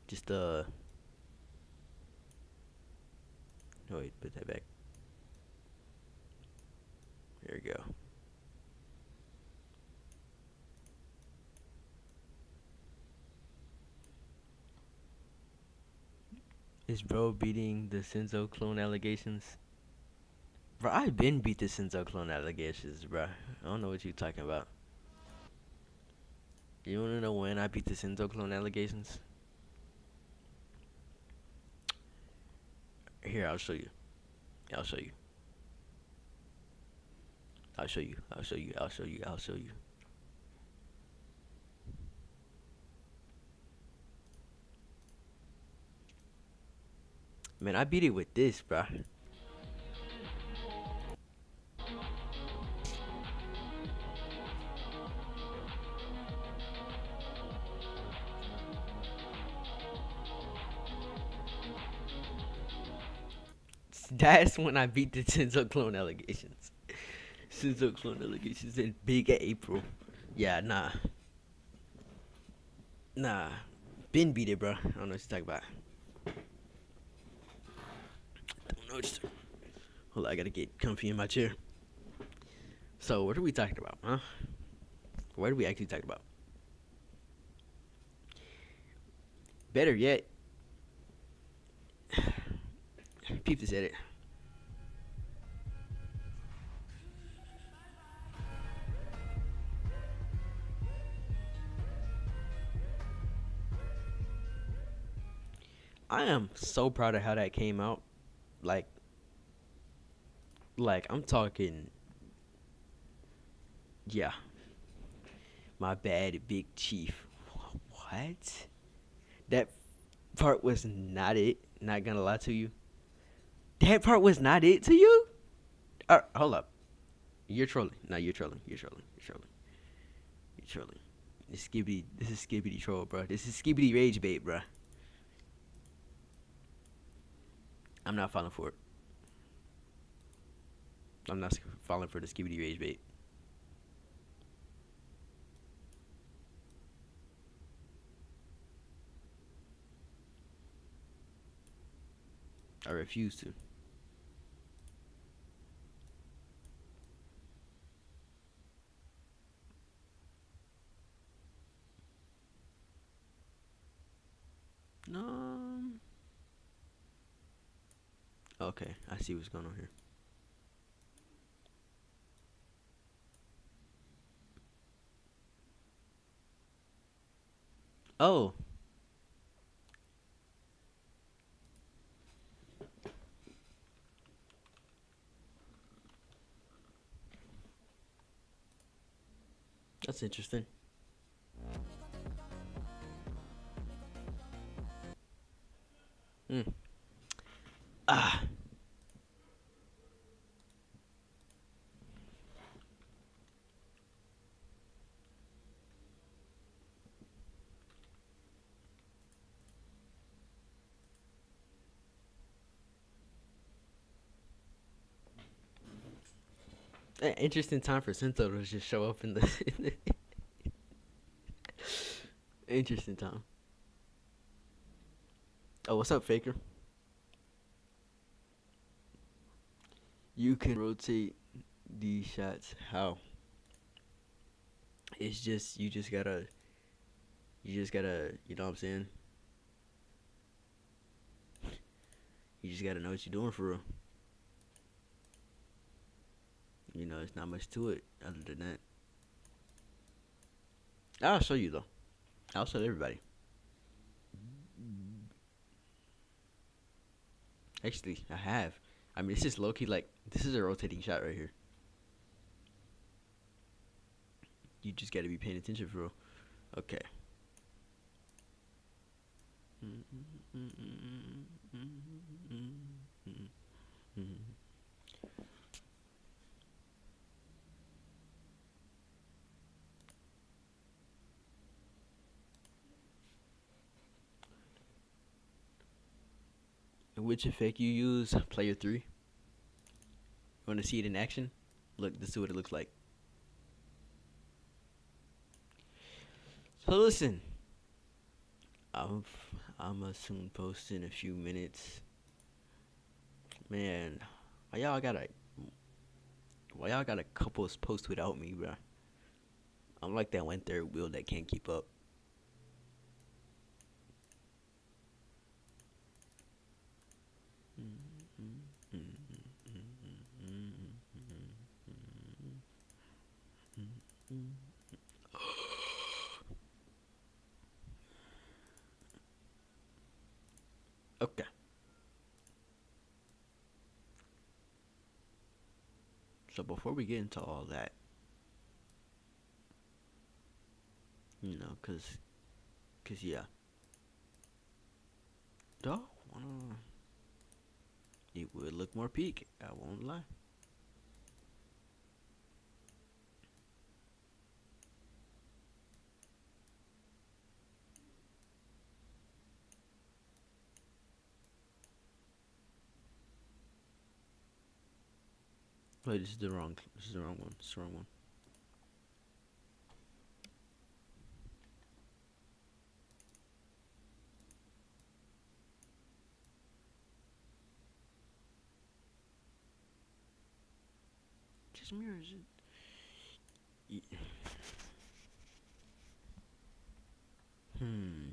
A: Just no, wait, put that back. There we go. Is bro beating the Senzo clone allegations? Bro, I've been beat the Senzo clone allegations, bro. I don't know what you talking about. You wanna know when I beat the Senzo clone allegations? Here, I'll show you. I'll show you. I'll show you. I'll show you. I'll show you. I'll show you. Man, I beat it with this, bro. That's when I beat the Senzo clone allegations. Senzo clone allegations in Big April. Yeah, nah. Nah. Ben beat it, bro. I don't know what you're talking about. Don't know what you're. Hold on, I gotta get comfy in my chair. So, what are we talking about, huh? What are we actually talking about? Better yet, peep this edit. I am so proud of how that came out. Like, I'm talking. Yeah, my bad, Big Chief. What? That part was not it. Not gonna lie to you. That part was not it to you. Hold up. You're trolling. No, you're trolling. You're trolling. You're trolling. You're trolling. This skibidi. This is skibidi troll, bro. This is skibidi rage bait, bro. I'm not falling for it. I'm not falling for the skibidi rage bait. I refuse to. No. Okay, I see what's going on here. Oh, that's interesting. Mm. Ah, interesting time for Sento to just show up in the, in the interesting time. Oh, what's up, Faker? You can rotate these shots. How? It's just you just gotta, you know what I'm saying? You just gotta know what you're doing for real. You know, it's not much to it other than that. I'll show you though. I'll show everybody. Actually, I have. I mean, this is low key like this is a rotating shot right here. You just gotta be paying attention for real. Okay. Which effect you use? Player three. You want to see it in action? Look, this is what it looks like. So listen, I'm I'ma soon post in a few minutes. Man, why y'all gotta why y'all gotta couple posts without me, bro? I'm like that one third wheel that can't keep up. Okay, so before we get into all that, cause yeah, dog wanna it would look more peak. I won't lie. Wait, this is the wrong. This is the wrong one. This is the wrong one. Just mirrors it. Hmm.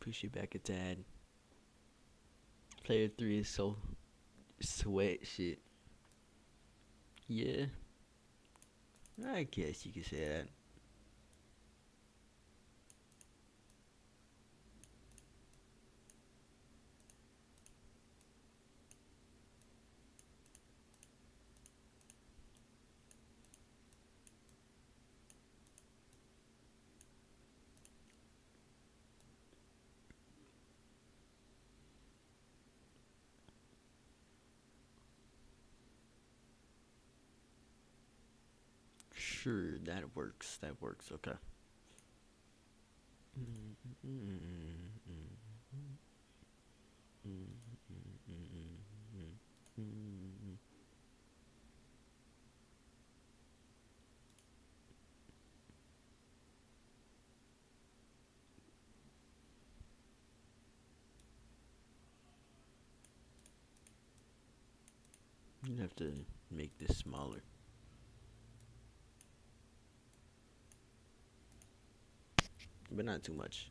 A: Push it back a tad. Player three is so sweat shit. Yeah, I guess you could say that. Sure, that works. That works. Okay. You have to make this smaller, but not too much.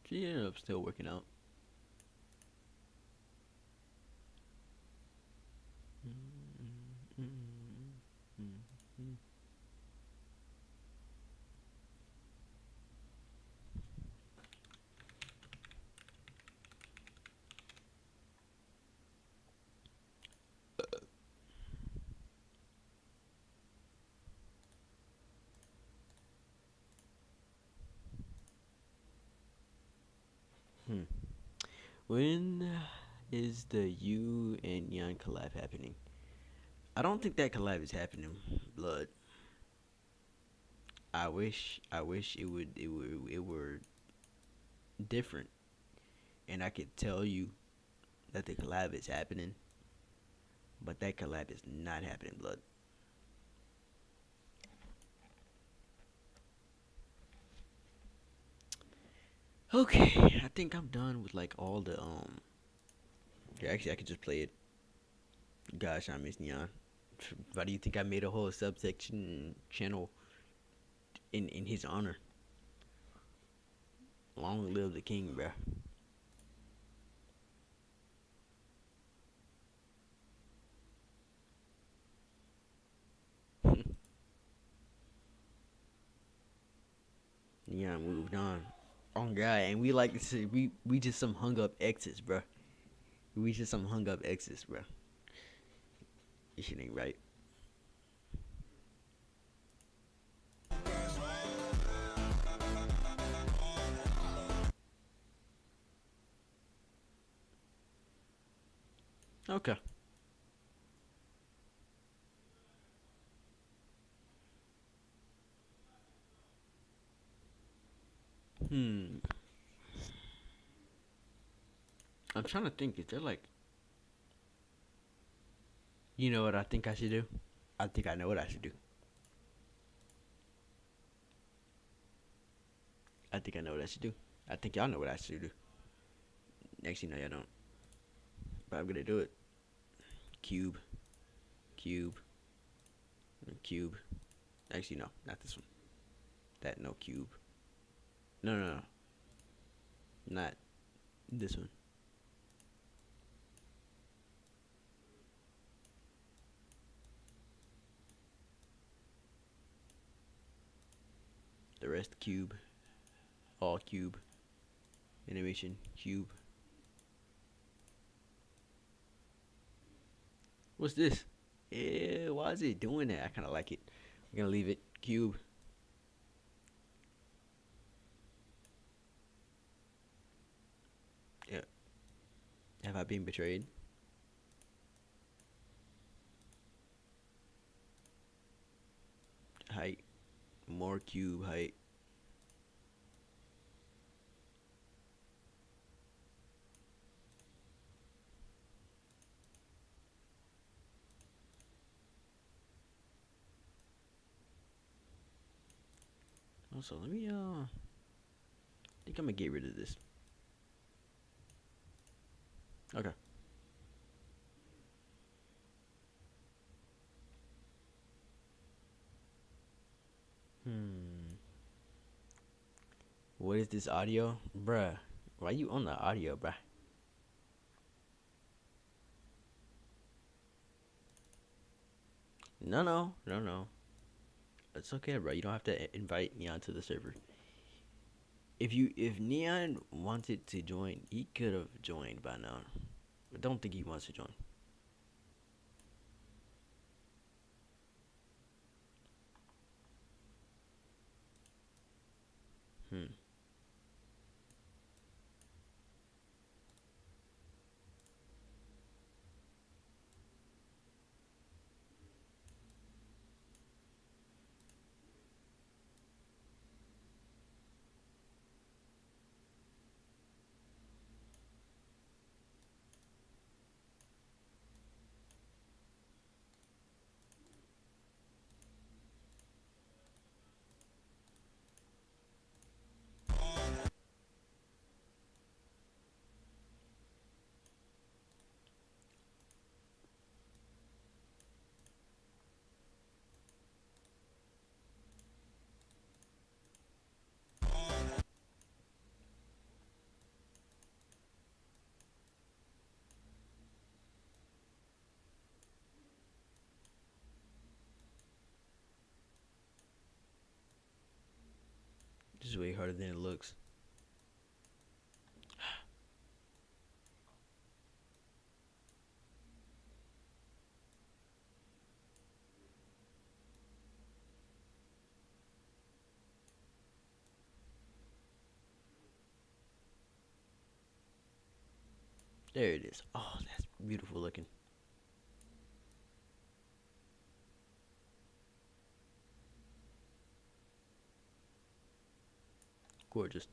A: She ended up still working out. Hmm. When is the you and Neon collab happening? I don't think that collab is happening. Blood. I wish it were different, and I could tell you that the collab is happening, but that collab is not happening. Blood. Okay, I think I'm done with like all the Yeah, actually, I could just play it. Gosh, I miss Neon. Why do you think I made a whole subsection channel in his honor? Long live the king, bruh. Neon moved on. Oh god, and we like to say we just some hung up exes, bruh. We just some hung up exes, bruh. This shit ain't right. Okay. Hmm. I'm trying to think. Is there like, you know what I think I should do? I think I know what I should do. I think I know what I should do. I think y'all know what I should do. Actually, no, y'all don't. But I'm gonna do it. Cube, cube, cube. Actually, no, not this one. That no cube. No, no, no, not this one. The rest cube, all cube, animation cube. What's this? Yeah, why is it doing that? I kind of like it. I'm gonna leave it cube. Yeah. Have I been betrayed? Height, more cube height. Also, let me think I'm gonna get rid of this. Okay. Hmm. What is this audio, bruh? Why you on the audio, bruh? No, no, no, no. It's okay, bro. You don't have to invite Neon to the server. If Neon wanted to join, he could have joined by now. I don't think he wants to join. Hmm. This is way harder than it looks. There it is. Oh, that's beautiful looking. Gorgeous.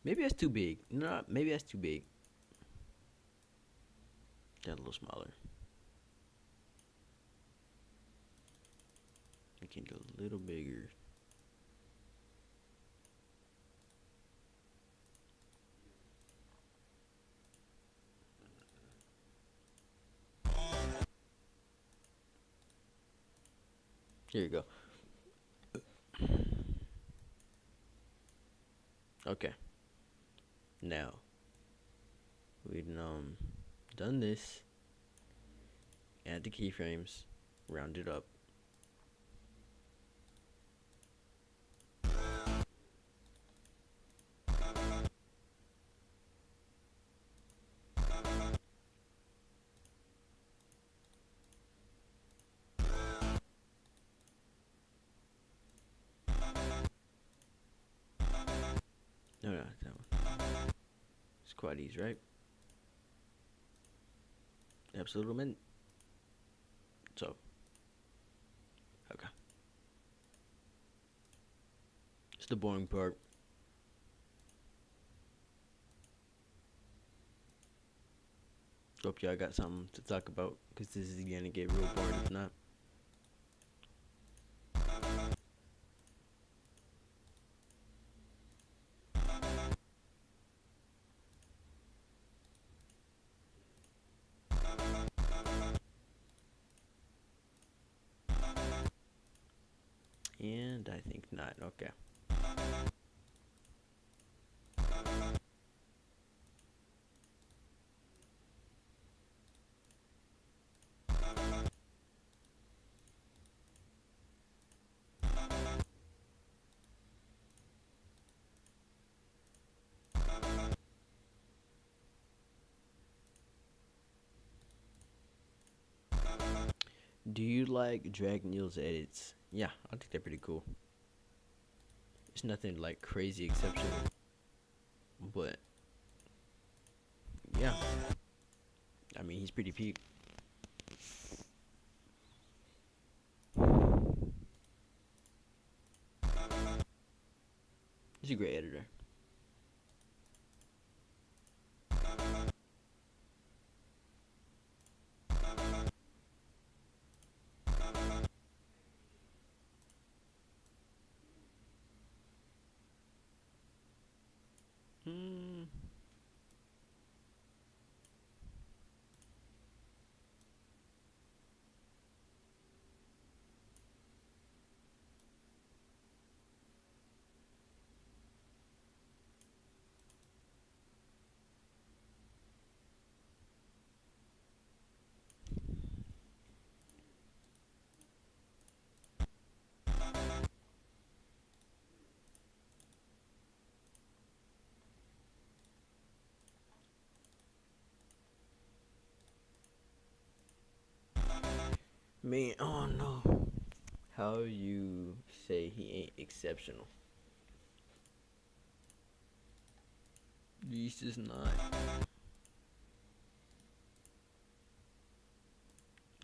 A: Maybe that's too big. No, maybe that's too big. That a little smaller. Make it a little bigger. Here you go. Okay. Now we've done this. Add the keyframes. Round it up. No, no, that one. It's quite easy, right? Absolutely. So, okay. It's the boring part. Hope y'all got something to talk about, because this is gonna get real boring if not. And I think not. Okay. Do you like Drag Neil's edits? Yeah, I think they're pretty cool. It's nothing like crazy exceptional, but yeah, I mean he's pretty peak. He's a great editor. Hmm. Man, oh no. How you say he ain't exceptional? He's just not.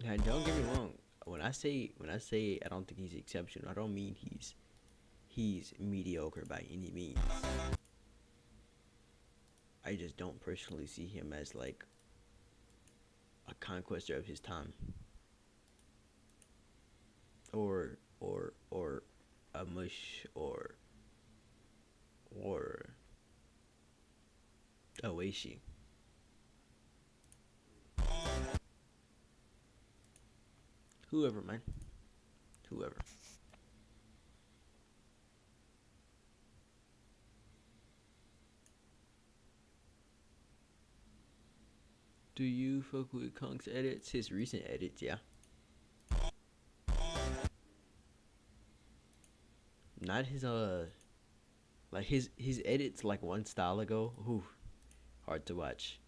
A: Now, don't get me wrong. When I say I don't think he's exceptional, I don't mean he's mediocre by any means. I just don't personally see him as like a conquester of his time, or a mush, or a Weishi. Whoever, man. Whoever. Do you fuck with Kong's edits? His recent edits, yeah. Not his like his edits like one style ago. Ooh, hard to watch.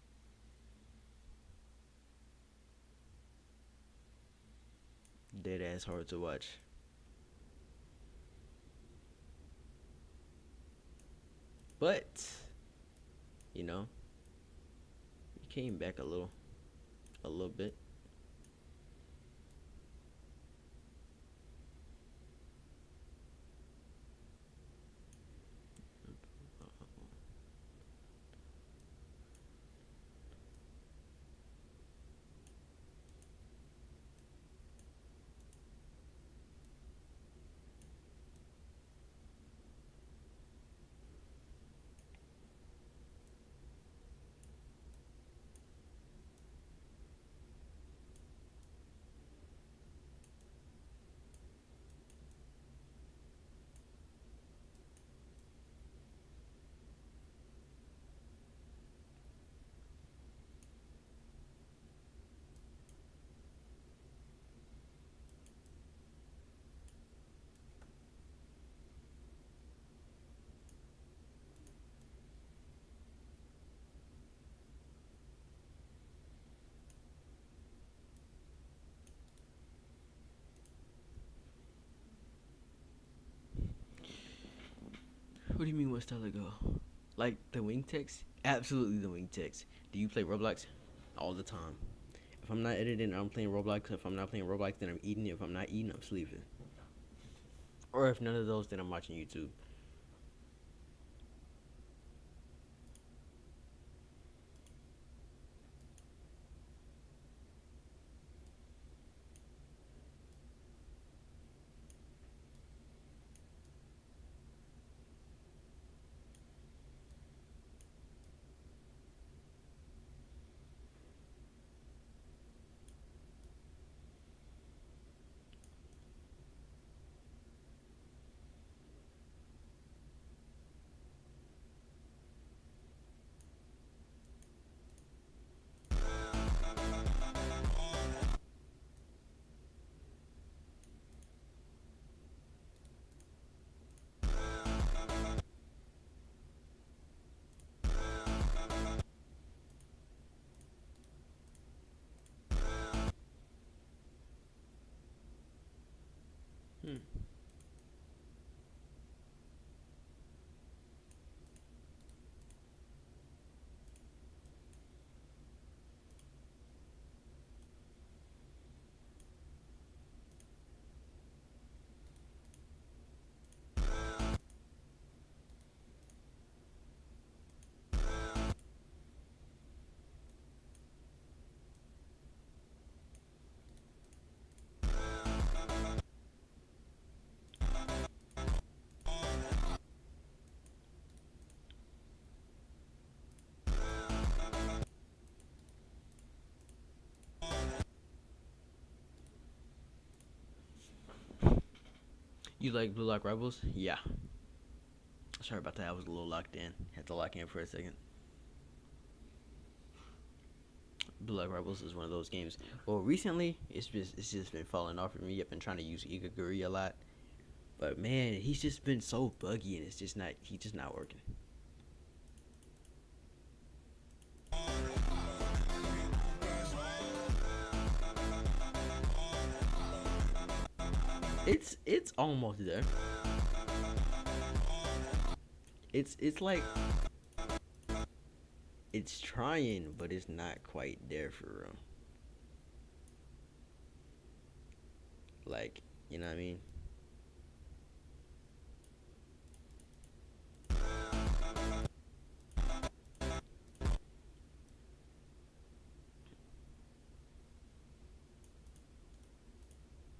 A: Dead ass hard to watch. But you know, he came back a little bit. What do you mean what style ago? Like the wing text? Absolutely the wing text. Do you play Roblox? All the time. If I'm not editing, I'm playing Roblox. If I'm not playing Roblox, then I'm eating. If I'm not eating, I'm sleeping. Or if none of those, then I'm watching YouTube. Hmm. You like Blue Lock Rebels? Yeah. Sorry about that. I was a little locked in. Had to lock in for a second. Blue Lock Rebels is one of those games. Well, recently it's just been falling off of me. I've been trying to use Igaguri a lot, but man, he's just been so buggy, and it's just not. He's just not working. It's almost there. It's like it's trying, but it's not quite there for real. Like, you know what I mean?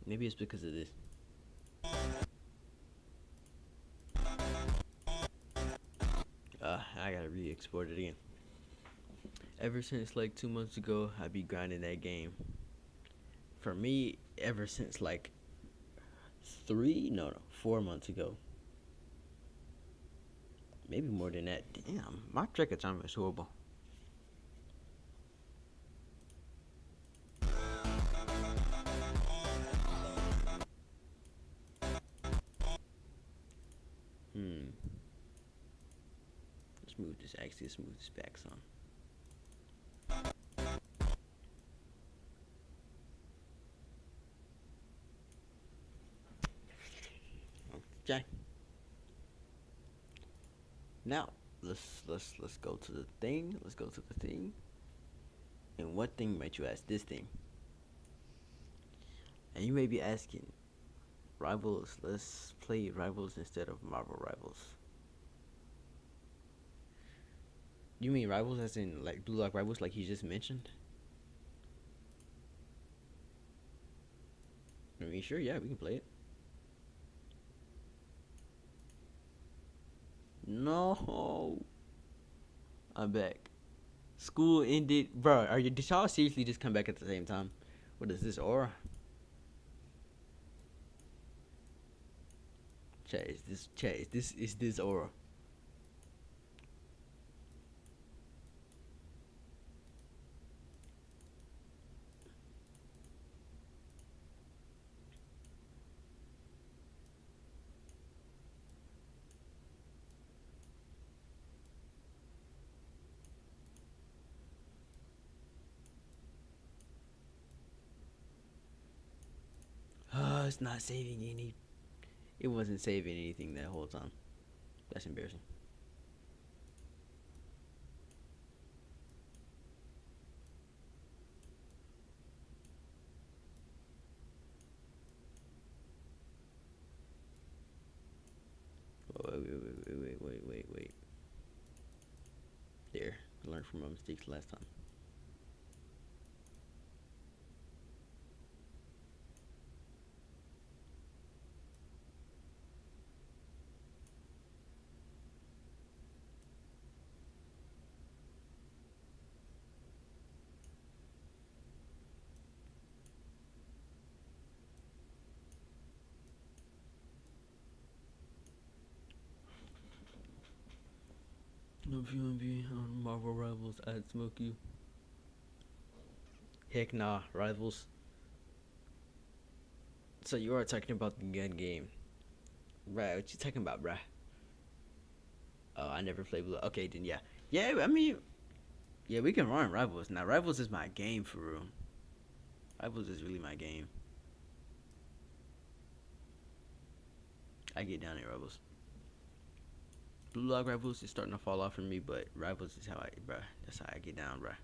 A: Maybe it's because of this. I gotta re-export it again. Ever since like 2 months ago, I be grinding that game. For me, ever since like three, no, 4 months ago, maybe more than that. Damn, my track of time is horrible. smooth this. Actually, smooth this back some. Okay. Now let's go to the thing. Let's go to the thing. And what thing might you ask? This thing. And you may be asking, Rivals. Let's play Rivals instead of Marvel Rivals. You mean Rivals as in like Blue Lock Rivals, like you just mentioned? I mean, sure, yeah, we can play it. No, I'm back. School ended, bro. Are you? Did y'all seriously just come back at the same time? What is this aura? Chat, is this chat? Is this aura? It's not saving any. It wasn't saving anything that whole time. That's embarrassing. Wait. There, I learned from my mistakes last time. No, if you wanna be on Marvel Rivals, I'd smoke you. Heck nah, Rivals. So you are talking about the gun game, right? What you talking about, bruh? Oh, I never played Blue. Okay, then yeah, yeah. I mean, yeah, we can run Rivals. Now, Rivals is my game for real. Rivals is really my game. I get down at Rivals. Blue Log Rivals is starting to fall off for me, but Rivals is how I, bruh. That's how I get down, bruh.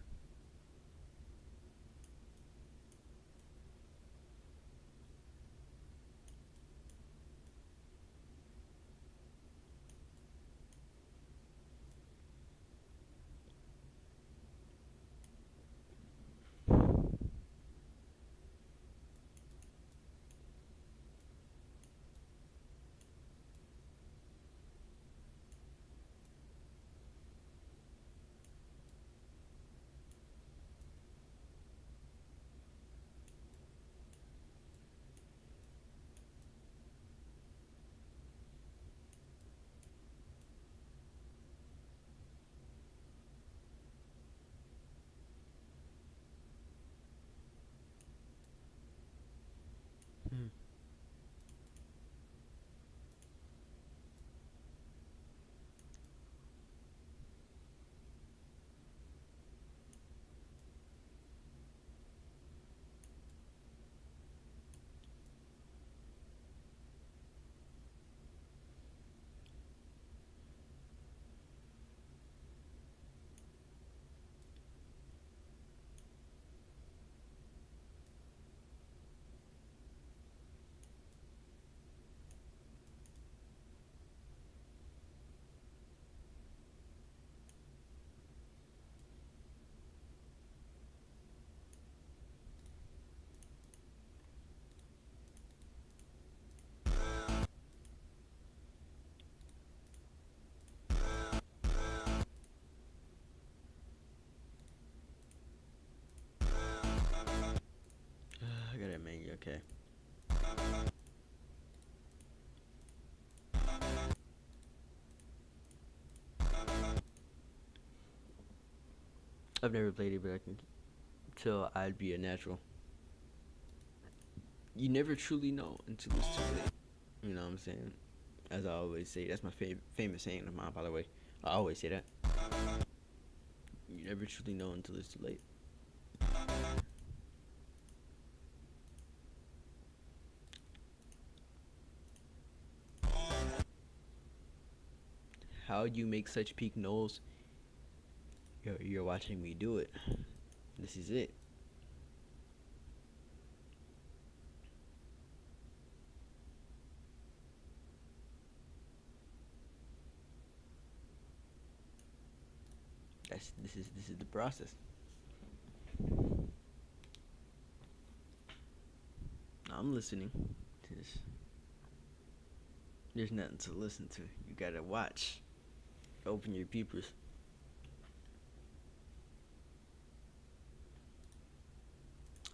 A: Hmm. I got it, man. Okay. I've never played it, but I can tell I'd be a natural. You never truly know until it's too late. You know what I'm saying? As I always say, that's my famous saying of mine, by the way. I always say that. You never truly know until it's too late. How you make such peak nulls? You're watching me do it. This is it. This is the process. I'm listening. There's nothing to listen to. You gotta watch. Open your peepers.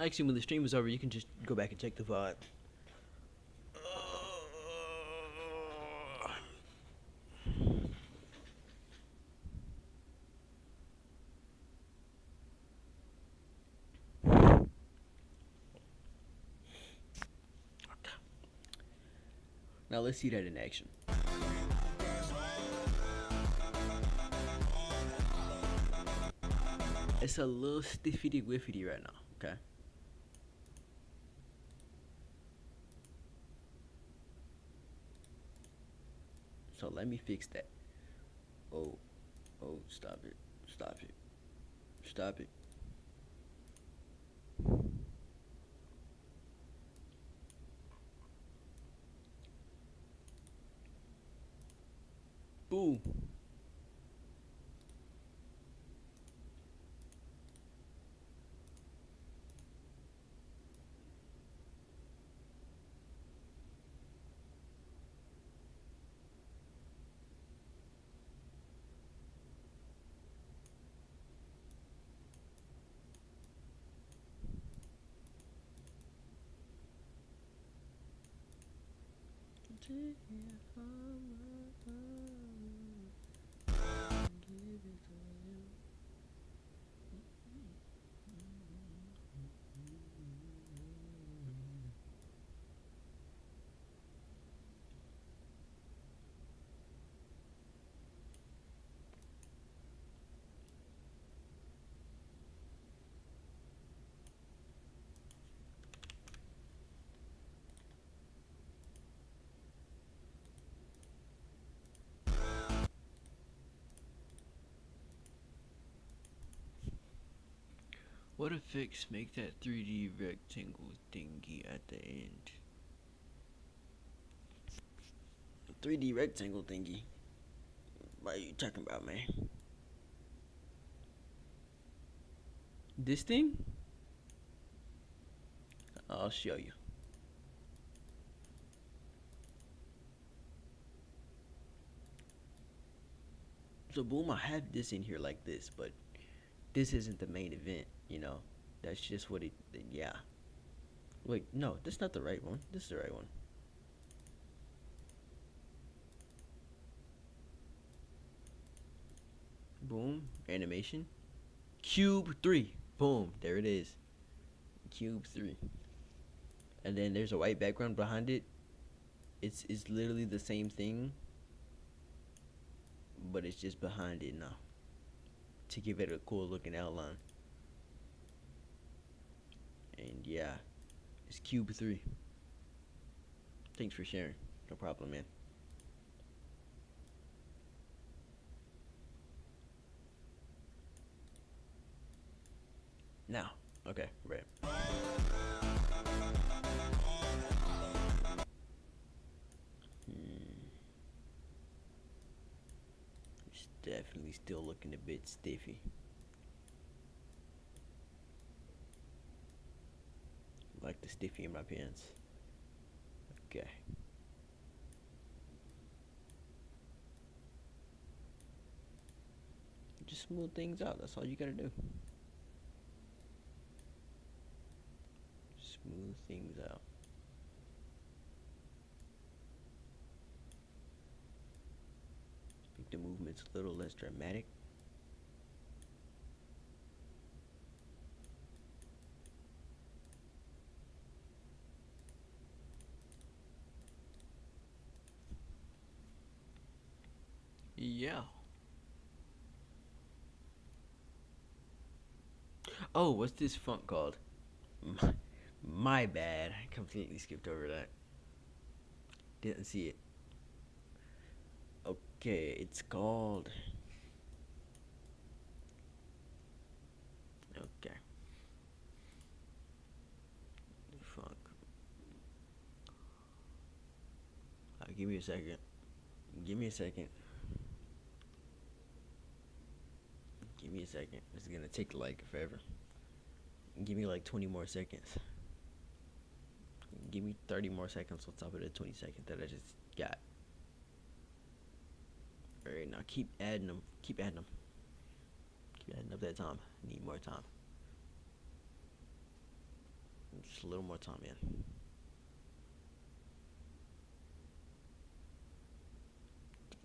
A: Actually, when the stream is over, you can just go back and check the VOD. Now let's see that in action. It's a little stiffity wiffity right now, okay? So let me fix that. Oh, stop it. Stop it. Stop it. Boom. What effects make that 3D rectangle thingy at the end? 3D rectangle thingy? What are you talking about, man? This thing? I'll show you. So boom, I have this in here like this, but this isn't the main event, you know. That's just what it, yeah. Wait, no, that's not the right one. This is the right one. Boom, animation. Cube 3. Boom, there it is. Cube 3. And then there's a white background behind it. It's literally the same thing, but it's just behind it now to give it a cool looking outline. And yeah, it's Cube 3. Thanks for sharing. No problem, man. Now, okay, right. It's definitely still looking a bit stiffy. Like the stiffy in my pants. Okay. Just smooth things out. That's all you gotta do. Smooth things out. Make the movements a little less dramatic. Yeah. Oh, what's this funk called? My, my bad. I completely skipped over that. Didn't see it. Okay, it's called. Okay, funk. Give me a second. Give me a second. Give me a second. This is gonna take like forever. Give me like 20 more seconds. Give me 30 more seconds on top of the 20 seconds that I just got. Alright, now keep adding them. Keep adding them. Keep adding up that time. Need more time. Just a little more time, man.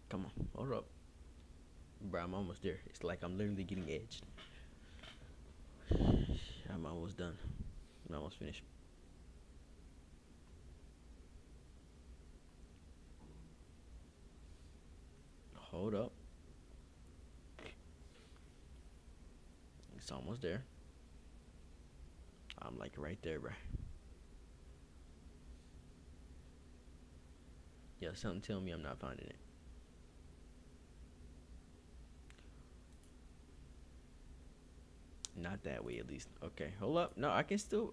A: Come on, hold up. Bro, I'm almost there. It's like I'm literally getting edged. I'm almost done. I'm almost finished. Hold up. It's almost there. I'm like right there, bro. Yeah, something tell me I'm not finding it. Not that way, at least. Okay, hold up. No, I can still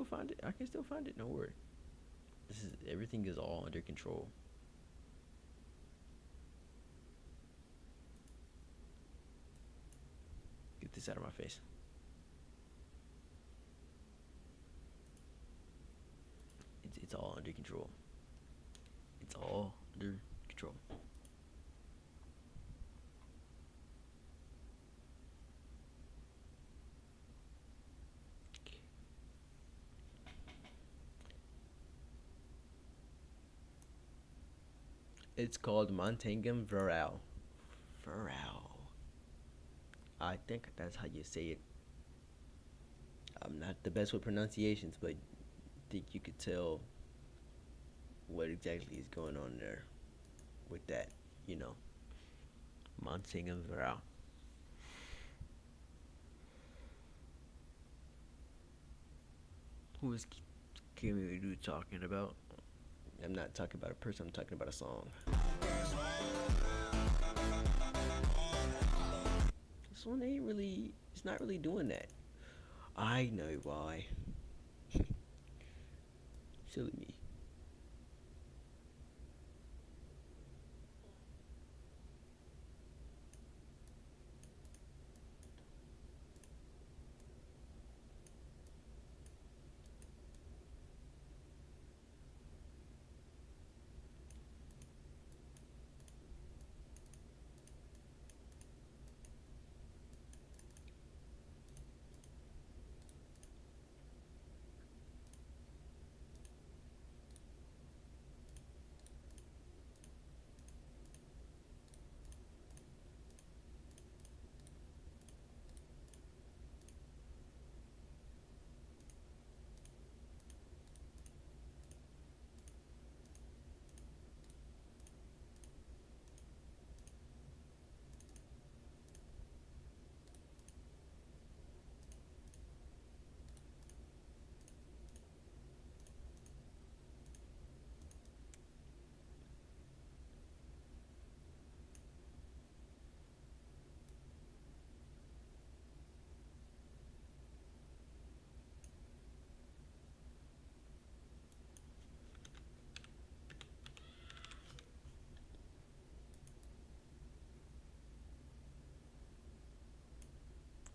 A: find it. I can still find it. No worry. This is everything is all under control. Get this out of my face. It's all under control. It's all under control. It's called Montangam Viral. Viral. I think that's how you say it. I'm not the best with pronunciations, but I think you could tell what exactly is going on there with that, you know. Montangam Viral. Who is Kimmy talking about? I'm not talking about a person, I'm talking about a song. This one ain't really, it's not really doing that. I know why. Silly me.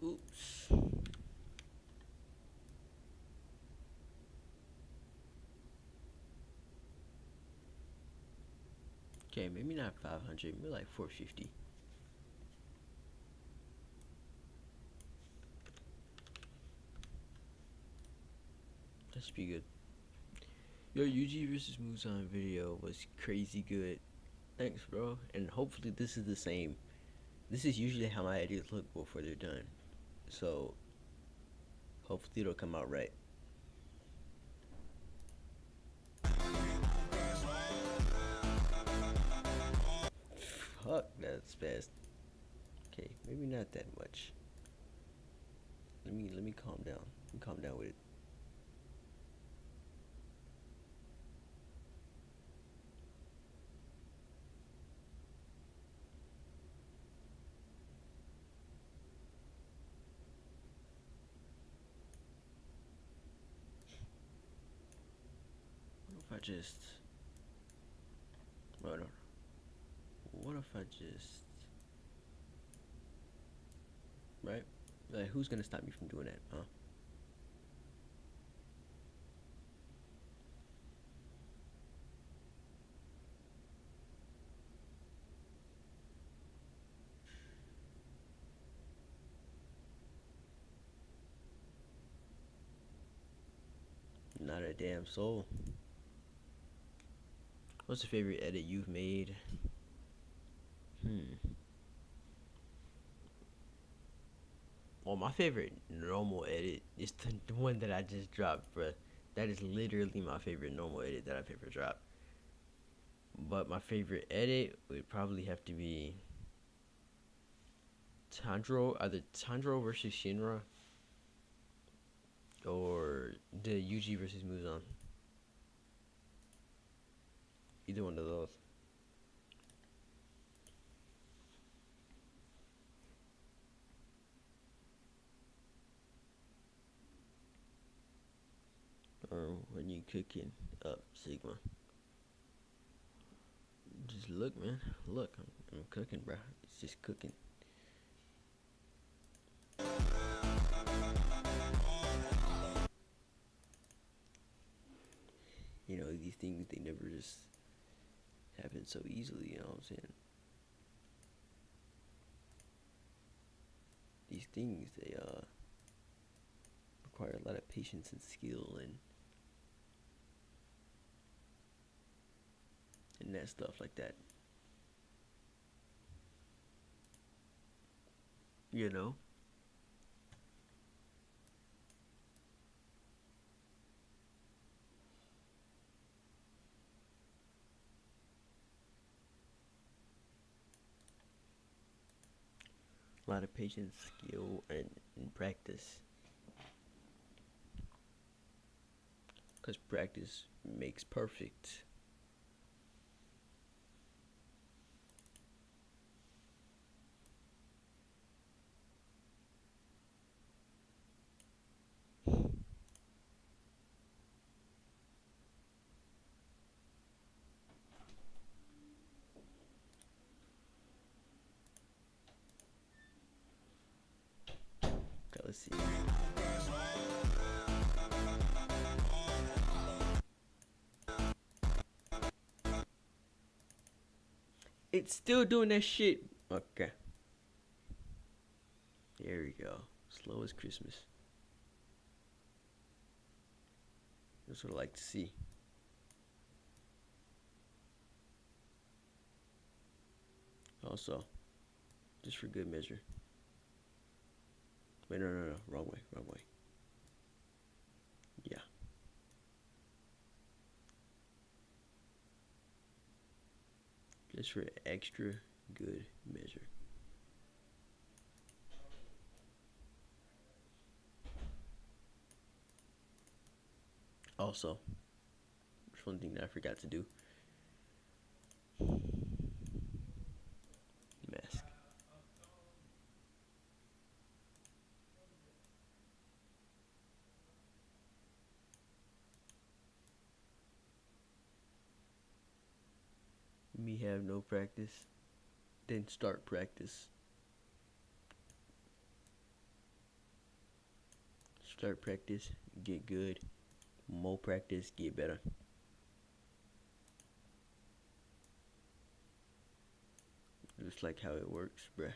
A: Oops. Okay, maybe not 500, maybe like 450. That should be good. Your UG versus Musan video was crazy good. Thanks, bro. And hopefully this is the same. This is usually how my edits look before they're done. So hopefully it'll come out right. Fuck, that's fast. Okay, maybe not that much. Let me calm down. Let me calm down with it. What if I just hold on. What if I just right? Like who's gonna stop me from doing that, huh? Not a damn soul. What's the favorite edit you've made? Hmm. Well, my favorite normal edit is the one that I just dropped, bruh. That is literally my favorite normal edit that I've ever dropped. But my favorite edit would probably have to be Tanjiro, either Tanjiro versus Shinra or the Yuji versus Muzan. Either one of those. When you cooking up, Sigma. Just look, man. Look, I'm cooking, bro. It's just cooking. You know, these things, they never just happen so easily, you know what I'm saying? These things, they require a lot of patience and skill and that stuff like that. You know? A lot of patience, skill, and practice. Because practice makes perfect. Okay, let's see. It's still doing that shit. Okay. There we go. Slow as Christmas. That's what I like to see. Also, just for good measure. Wait, no. Wrong way, wrong way. Yeah. Just for extra good measure. Also, there's one thing that I forgot to do. Mask. Me have no practice, then start practice. Start practice, get good. More practice, get better. Just like how it works, bruh.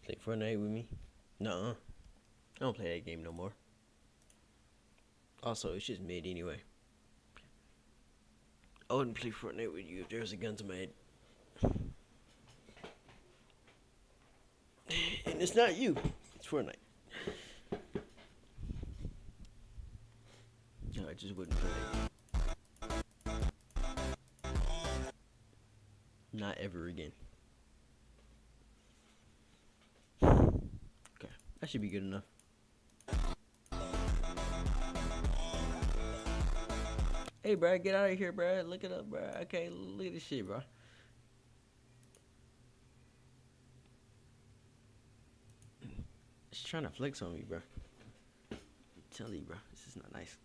A: Play Fortnite with me? Nuh-uh. I don't play that game no more. Also, it's just mid anyway. I wouldn't play Fortnite with you if there was a gun to my head. And it's not you. It's Fortnite. No, I just wouldn't play that. Not ever again. Okay, that should be good enough. Hey, bro, get out of here, bro. Look it up, bro. Okay, look at this shit, bro. She's trying to flex on me, bro. I'm telling you, bro, this is not nice.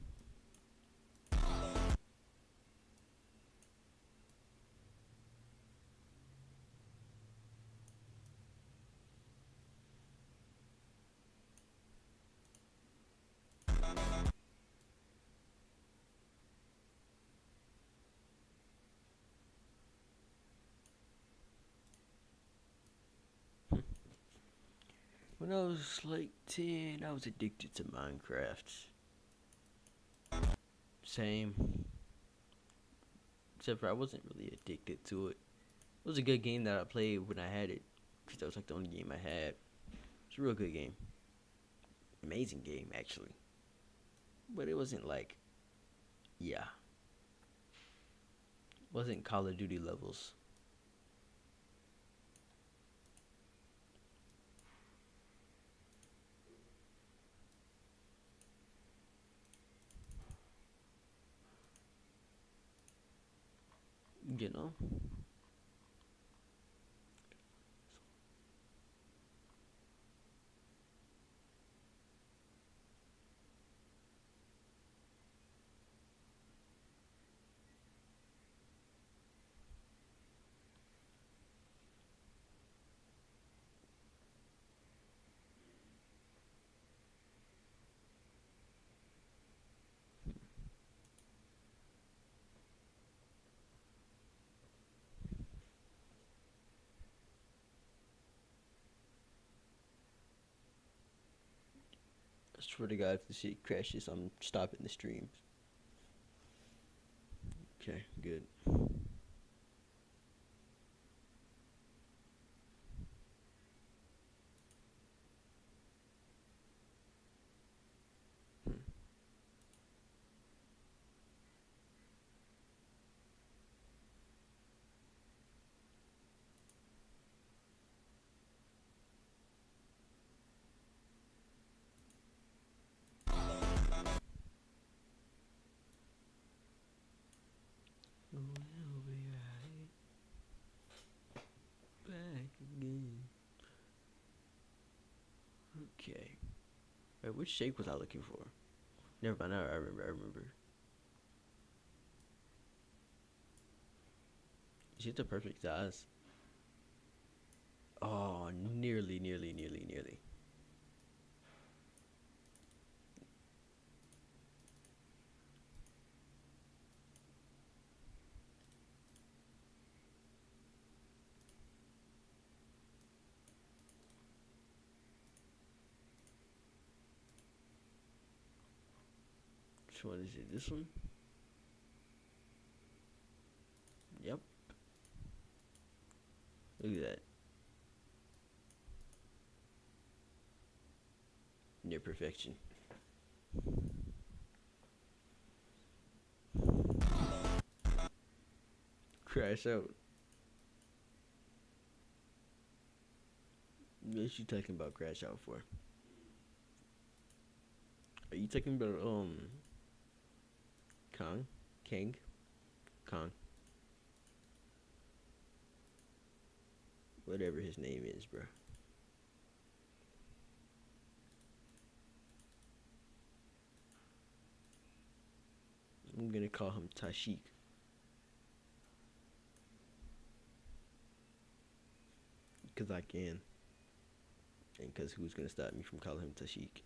A: When I was like 10, I was addicted to Minecraft. Same. Except for I wasn't really addicted to it. It was a good game that I played when I had it. Because that was like the only game I had. It's a real good game. Amazing game, actually. But it wasn't like, yeah. Wasn't Call of Duty levels. You know? I swear to God, if the shit crashes, I'm stopping the streams. Okay, good. We'll be right back again. Okay. Wait, which shake was I looking for? Never mind. I remember. Is it the perfect size? Oh, nearly. Which one is it? This one? Yep. Look at that. Near perfection. Crash out. What you talking about crash out for? Are you talking about Kong? King? Kong? Whatever his name is, bro. I'm gonna call him Tashik. Because I can. And because who's gonna stop me from calling him Tashik?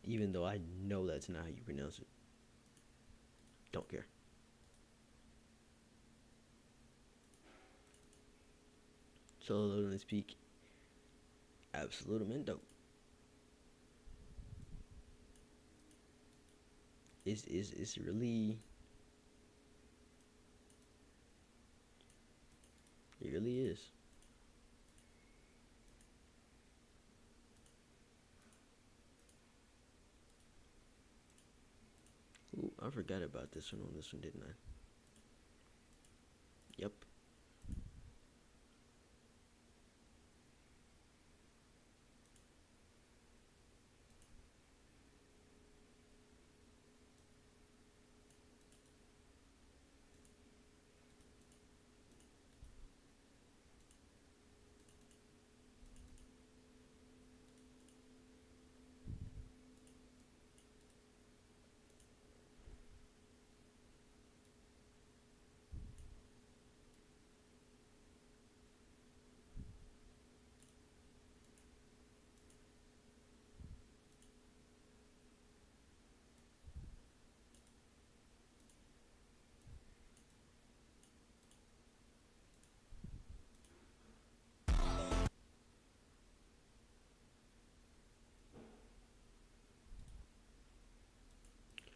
A: Even though I know that's not how you pronounce it. Don't care. Solo load on its peak. Absolutamente. It's really, it really is. Ooh, I forgot about this one on this one, didn't I? Yep.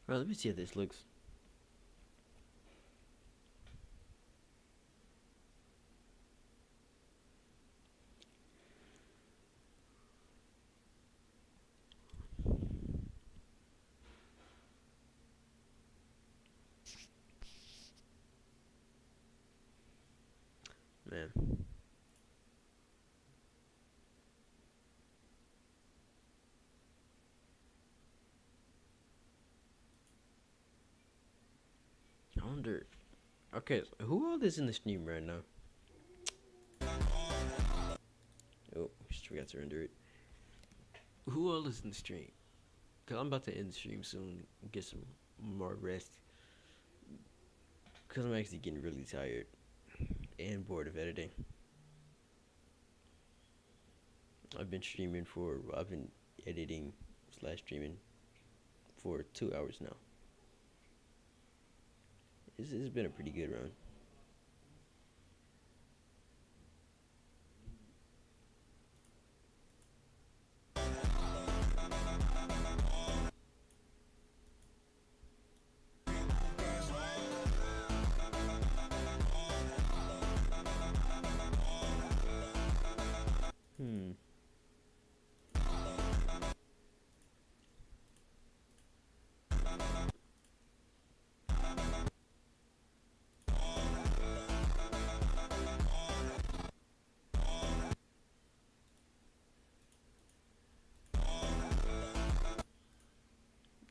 A: All right, let me see how this looks. Man, I wonder. Okay, so who all is in the stream right now? Oh, just forgot to render it. Who all is in the stream? Cause I'm about to end the stream soon, get some more rest. Cause I'm actually getting really tired and bored of editing. I've been editing slash streaming for 2 hours now. It's been a pretty good run. Hmm.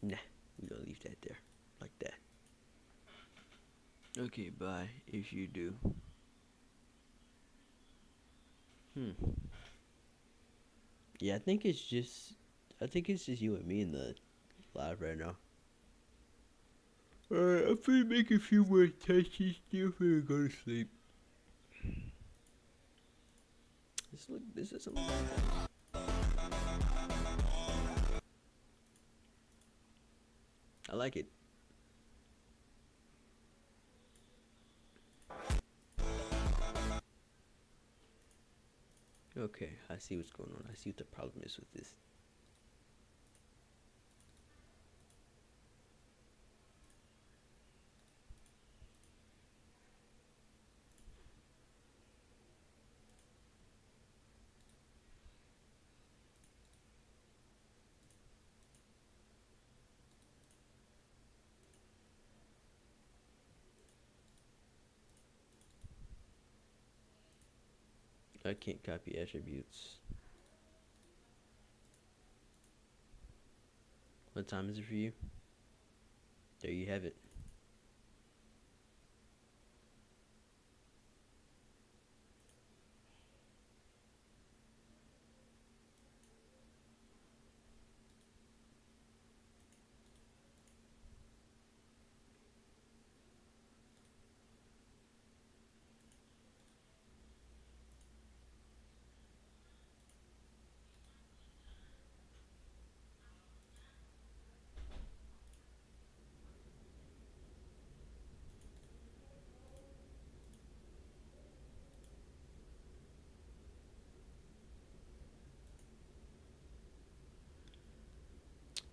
A: Nah, we gonna leave that there, like that. Okay, bye. If you do. Hmm. Yeah, I think it's just you and me in the live right now. Alright, I'm finna make a few more touches. Still finna go to sleep. This is something. I like it. Okay, I see what's going on. I see what the problem is with this. I can't copy attributes. What time is it for you? There you have it.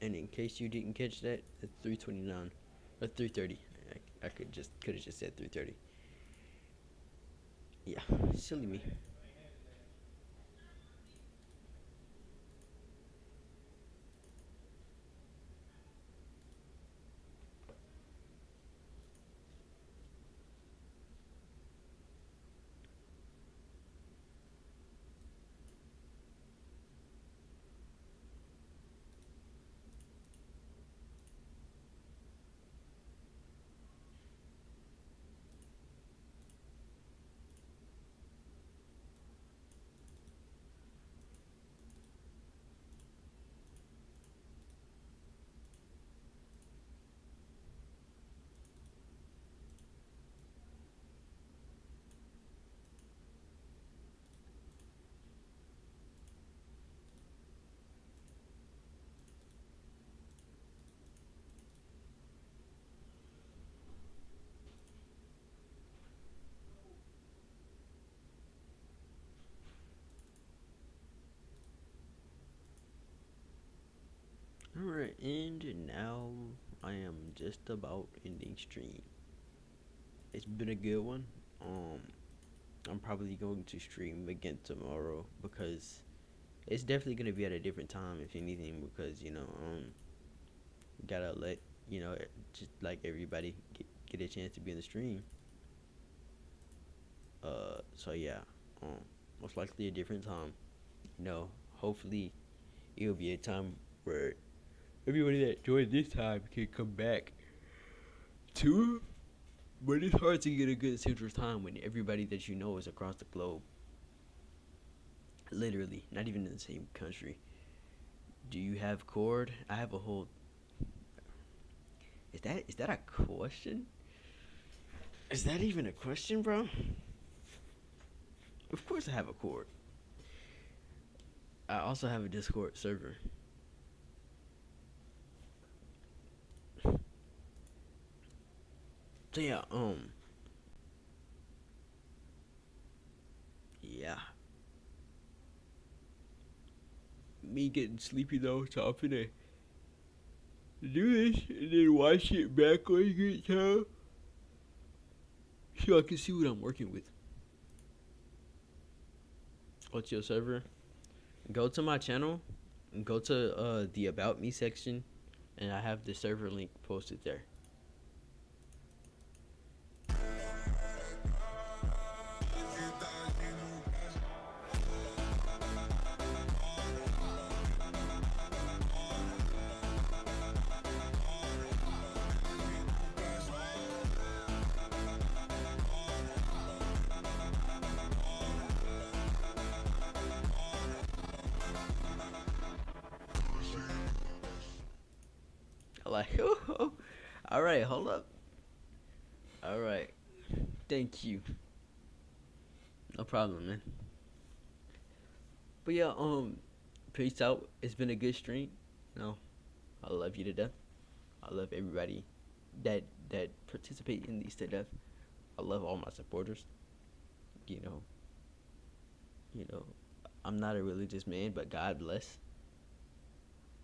A: And in case you didn't catch that, it's 3:29 or 3:30. I could have just said 3:30. Yeah, silly me. All right, and now I am just about ending stream. It's been a good one. Um, I'm probably going to stream again tomorrow because it's definitely gonna be at a different time, if anything, because gotta let just like everybody get a chance to be in the stream. So yeah, most likely a different time. Hopefully it'll be a time where everybody that joined this time can come back too. But it's hard to get a good central time when everybody that you know is across the globe. Literally, not even in the same country. Do you have cord? I have a whole. Is that a question? Is that even a question, bro? Of course I have a cord. I also have a Discord server. So yeah, yeah. Me getting sleepy though, so I'm finna do this and then watch it back when you get time, so I can see what I'm working with. What's your server? Go to my channel, and go to the About Me section, and I have the server link posted there. Like, oh, all right, hold up. All right, thank you. No problem, man. But yeah, peace out. It's been a good stream. No, I love you to death. I love everybody that participate in these to death. I love all my supporters. You know, you know, I'm not a religious man, but God bless.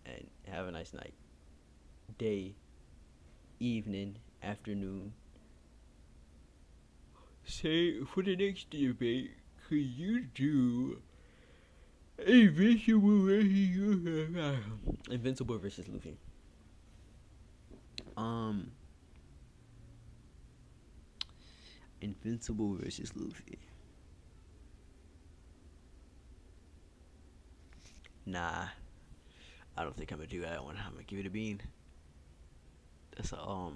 A: And have a nice night, day, evening, afternoon. Say for the next debate, could you do Invincible versus Luffy? Um, Invincible versus Luffy. Nah, I don't think I'm gonna do that one. I'm gonna give it a bean. That's a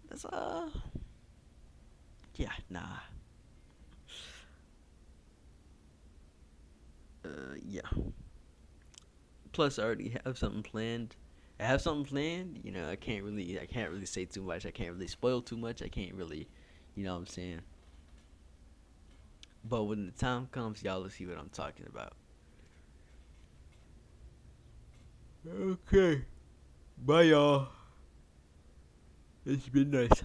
A: That's Yeah, nah. Yeah. Plus, I already have something planned. I have something planned. I can't really say too much. I can't really spoil too much. I can't really, you know what I'm saying. But when the time comes, y'all will see what I'm talking about. Okay. Bye, y'all. It's been nice.